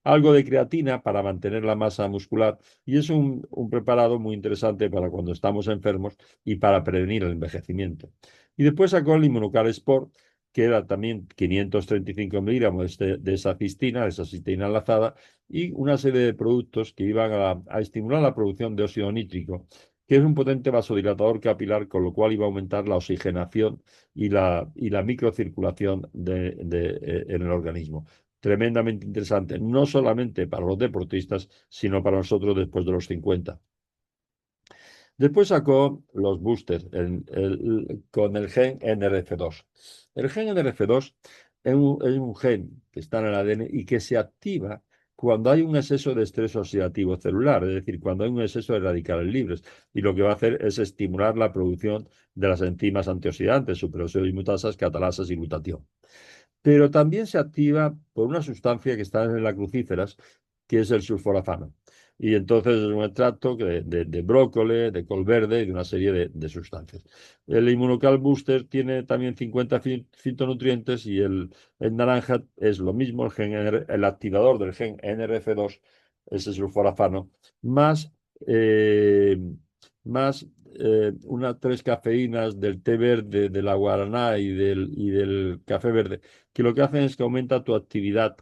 algo de creatina para mantener la masa muscular y es un preparado muy interesante para cuando estamos enfermos y para prevenir el envejecimiento. Y después sacó el Immunocal Sport, que era también 535 miligramos de esa cisteína enlazada, y una serie de productos que iban a estimular la producción de óxido nítrico, que es un potente vasodilatador capilar, con lo cual iba a aumentar la oxigenación y la microcirculación en el organismo. Tremendamente interesante, no solamente para los deportistas, sino para nosotros después de los 50. Después sacó los boosters con el gen NRF2. El gen NRF2 es un gen que está en el ADN y que se activa cuando hay un exceso de estrés oxidativo celular, es decir, cuando hay un exceso de radicales libres. Y lo que va a hacer es estimular la producción de las enzimas antioxidantes, superóxido dismutasas, catalasas y glutatión. Pero también se activa por una sustancia que está en las crucíferas, que es el sulforafano. Y entonces es un extracto de brócoli, de col verde y de una serie de sustancias. El Immunocal Booster tiene también 50 fitonutrientes y el naranja es lo mismo, el activador del gen NRF2, ese sulforafano, más, más unas 3 cafeínas del té verde, de la guaraná y del café verde, que lo que hacen es que aumenta tu actividad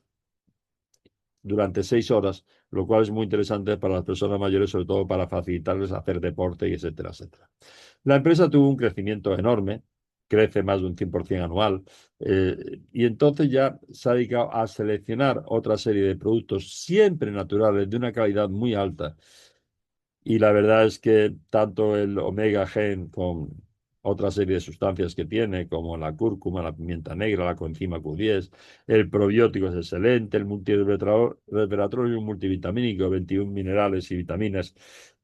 durante 6 horas, lo cual es muy interesante para las personas mayores, sobre todo para facilitarles hacer deporte, y etcétera, etcétera. La empresa tuvo un crecimiento enorme, crece más de un 100% anual, y entonces ya se ha dedicado a seleccionar otra serie de productos siempre naturales, de una calidad muy alta. Y la verdad es que tanto el Omega Gen con otra serie de sustancias que tiene, como la cúrcuma, la pimienta negra, la coenzima Q10, el probiótico es excelente, el multirresveratrol y un multivitamínico, 21 minerales y vitaminas,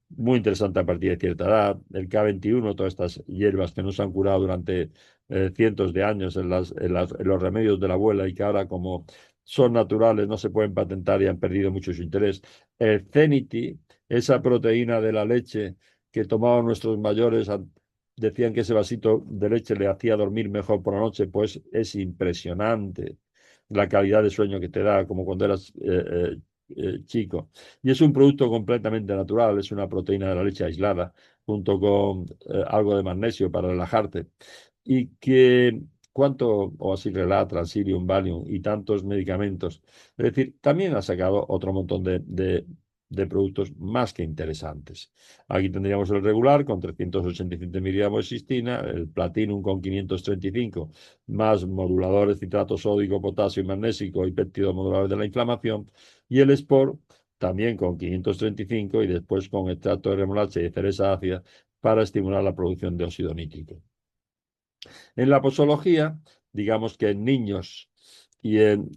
muy interesante a partir de cierta edad, el K21, todas estas hierbas que nos han curado durante cientos de años en los remedios de la abuela y que ahora como son naturales no se pueden patentar y han perdido mucho su interés. El Zenity, esa proteína de la leche que tomaban nuestros mayores, decían que ese vasito de leche le hacía dormir mejor por la noche, pues es impresionante la calidad de sueño que te da, como cuando eras chico. Y es un producto completamente natural, es una proteína de la leche aislada, junto con algo de magnesio para relajarte. Y que cuánto, o así Relat, Transilium, Valium y tantos medicamentos. Es decir, también ha sacado otro montón de productos más que interesantes. Aquí tendríamos el regular con 387 miligramos de cistina, el Platinum con 535, más moduladores citrato sódico, potasio y magnésico y péptidos moduladores de la inflamación, y el Sport también con 535 y después con extracto de remolacha y de cereza ácida para estimular la producción de óxido nítrico. En la posología, digamos que en niños y en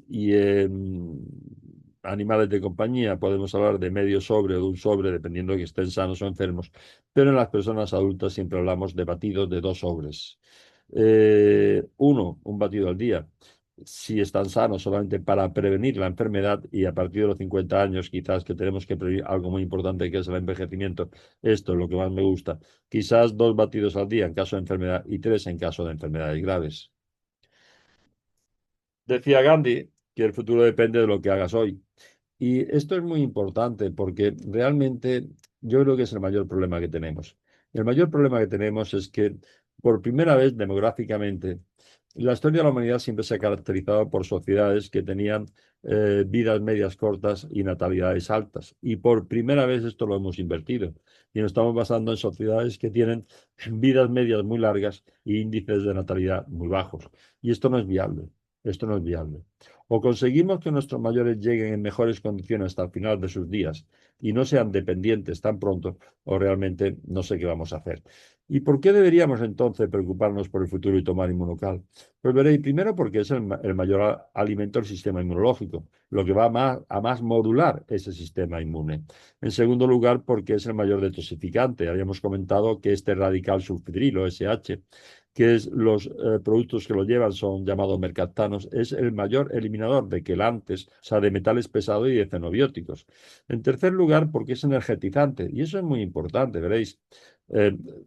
animales de compañía podemos hablar de medio sobre o de un sobre, dependiendo de que estén sanos o enfermos, pero en las personas adultas siempre hablamos de batidos de 2 sobres. Un batido al día, si están sanos, solamente para prevenir la enfermedad, y a partir de los 50 años quizás que tenemos que prevenir algo muy importante que es el envejecimiento. Esto es lo que más me gusta. Quizás 2 batidos al día en caso de enfermedad y 3 en caso de enfermedades graves. Decía Gandhi que el futuro depende de lo que hagas hoy. Y esto es muy importante porque realmente yo creo que es el mayor problema que tenemos. El mayor problema que tenemos es que por primera vez demográficamente, la historia de la humanidad siempre se ha caracterizado por sociedades que tenían vidas medias cortas y natalidades altas. Y por primera vez esto lo hemos invertido. Y nos estamos basando en sociedades que tienen vidas medias muy largas y índices de natalidad muy bajos. Y esto no es viable. Esto no es viable. O conseguimos que nuestros mayores lleguen en mejores condiciones hasta el final de sus días y no sean dependientes tan pronto, o realmente no sé qué vamos a hacer. ¿Y por qué deberíamos entonces preocuparnos por el futuro y tomar Inmunocal? Pues veréis, primero porque es el mayor alimento del sistema inmunológico, lo que va a más modular ese sistema inmune. En segundo lugar, porque es el mayor detoxificante. Habíamos comentado que este radical sulfidrilo, SH, que es los productos que lo llevan son llamados mercaptanos, es el mayor eliminador de quelantes, o sea, de metales pesados y de xenobióticos. En tercer lugar, porque es energetizante, y eso es muy importante, veréis,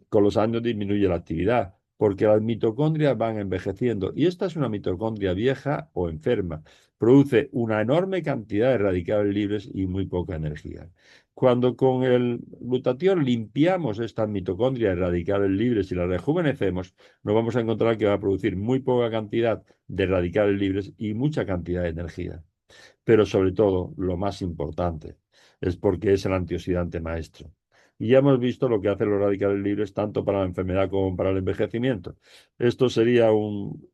con los años disminuye la actividad, porque las mitocondrias van envejeciendo, y esta es una mitocondria vieja o enferma, produce una enorme cantidad de radicales libres y muy poca energía. Cuando con el glutatión limpiamos estas mitocondrias de radicales libres y las rejuvenecemos, nos vamos a encontrar que va a producir muy poca cantidad de radicales libres y mucha cantidad de energía. Pero sobre todo, lo más importante, es porque es el antioxidante maestro. Y ya hemos visto lo que hacen los radicales libres tanto para la enfermedad como para el envejecimiento. Esto sería un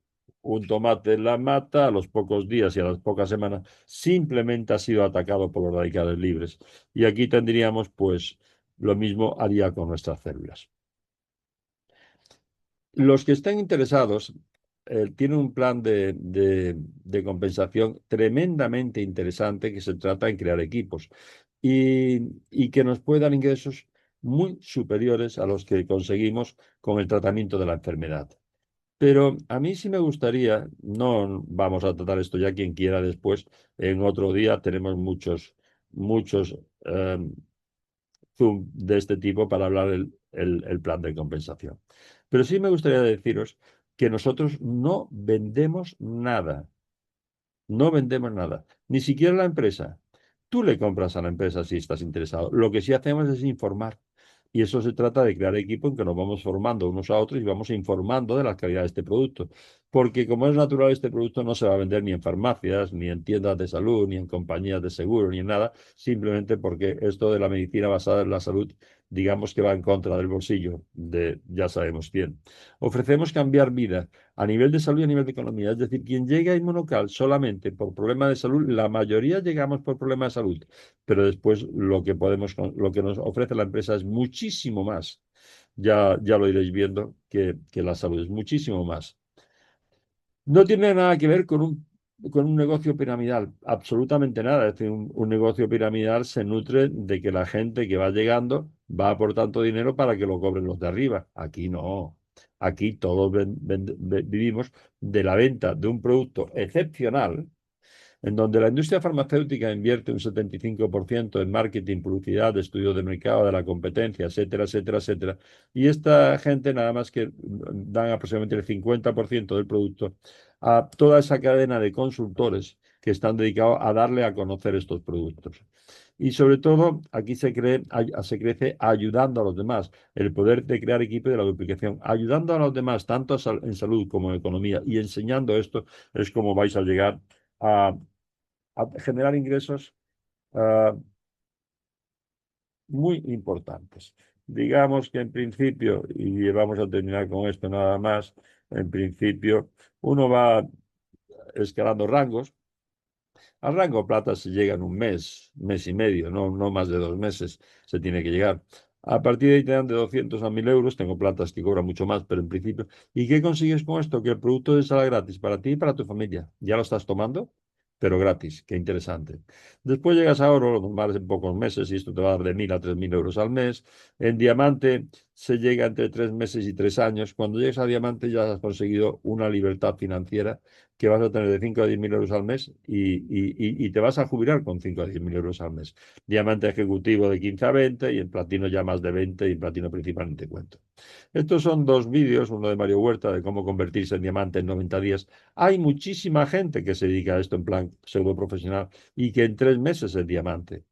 tomate en la mata, a los pocos días y a las pocas semanas, simplemente ha sido atacado por los radicales libres. Y aquí tendríamos, pues, lo mismo haría con nuestras células. Los que estén interesados tienen un plan de compensación tremendamente interesante que se trata en crear equipos y que nos puede dar ingresos muy superiores a los que conseguimos con el tratamiento de la enfermedad. Pero a mí sí me gustaría, no vamos a tratar esto ya quien quiera después, en otro día tenemos muchos Zoom de este tipo para hablar el plan de compensación. Pero sí me gustaría deciros que nosotros no vendemos nada. No vendemos nada, ni siquiera la empresa. Tú le compras a la empresa si estás interesado. Lo que sí hacemos es informar. Y eso se trata de crear equipo en que nos vamos formando unos a otros y vamos informando de la calidad de este producto. Porque como es natural, este producto no se va a vender ni en farmacias, ni en tiendas de salud, ni en compañías de seguro, ni en nada, simplemente porque esto de la medicina basada en la salud, digamos que va en contra del bolsillo de ya sabemos quién. Ofrecemos cambiar vida a nivel de salud y a nivel de economía. Es decir, quien llega a Inmunocal solamente por problemas de salud, la mayoría llegamos por problemas de salud, pero después lo que nos ofrece la empresa es muchísimo más. ya lo iréis viendo, que la salud es muchísimo más. No tiene nada que ver con un negocio piramidal, absolutamente nada. Es decir, un negocio piramidal se nutre de que la gente que va llegando va aportando dinero para que lo cobren los de arriba. Aquí no. Aquí todos vivimos de la venta de un producto excepcional, en donde la industria farmacéutica invierte un 75% en marketing, publicidad, estudios de mercado, de la competencia, etcétera, etcétera, etcétera. Y esta gente nada más que dan aproximadamente el 50% del producto a toda esa cadena de consultores que están dedicados a darle a conocer estos productos. Y sobre todo, aquí se crece ayudando a los demás, el poder de crear equipo y de la duplicación, ayudando a los demás, tanto en salud como en economía, y enseñando esto es como vais a llegar a generar ingresos muy importantes. Digamos que en principio, y vamos a terminar con esto nada más, en principio uno va escalando rangos. Al rango plata se llega en un mes y medio, no más de 2 meses se tiene que llegar. A partir de ahí te dan de 200 a 1000 euros. Tengo platas que cobran mucho más, pero en principio. ¿Y qué consigues con esto? Que el producto sale gratis para ti y para tu familia. Ya lo estás tomando, pero gratis. Qué interesante. Después llegas a oro, lo normal es en pocos meses, y esto te va a dar de 1000 a 3000 euros al mes. En diamante se llega entre 3 meses y 3 años. Cuando llegues a diamante ya has conseguido una libertad financiera que vas a tener de 5 a 10 mil euros al mes y te vas a jubilar con 5 a 10 mil euros al mes. Diamante ejecutivo de 15 a 20 y en platino ya más de 20 y en platino principal ni te cuento. Estos son dos vídeos, uno de Mario Huerta de cómo convertirse en diamante en 90 días. Hay muchísima gente que se dedica a esto en plan pseudo profesional y que en 3 meses es diamante.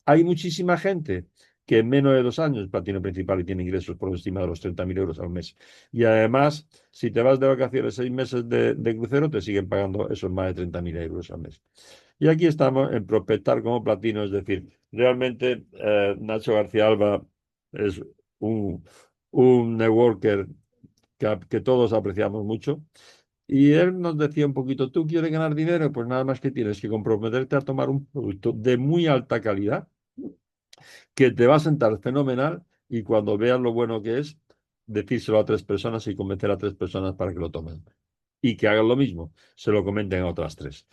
Hay muchísima gente que en menos de 2 años platino principal y tiene ingresos por encima de los 30.000 euros al mes. Y además, si te vas de vacaciones 6 meses de crucero, te siguen pagando esos más de 30.000 euros al mes. Y aquí estamos en prospectar como platino, es decir, realmente Nacho García Alba es un networker que todos apreciamos mucho. Y él nos decía un poquito, ¿tú quieres ganar dinero? Pues nada más que tienes que comprometerte a tomar un producto de muy alta calidad que te va a sentar fenomenal y cuando veas lo bueno que es, decírselo a 3 personas y convencer a 3 personas para que lo tomen. Y que hagan lo mismo, se lo comenten a otras 3.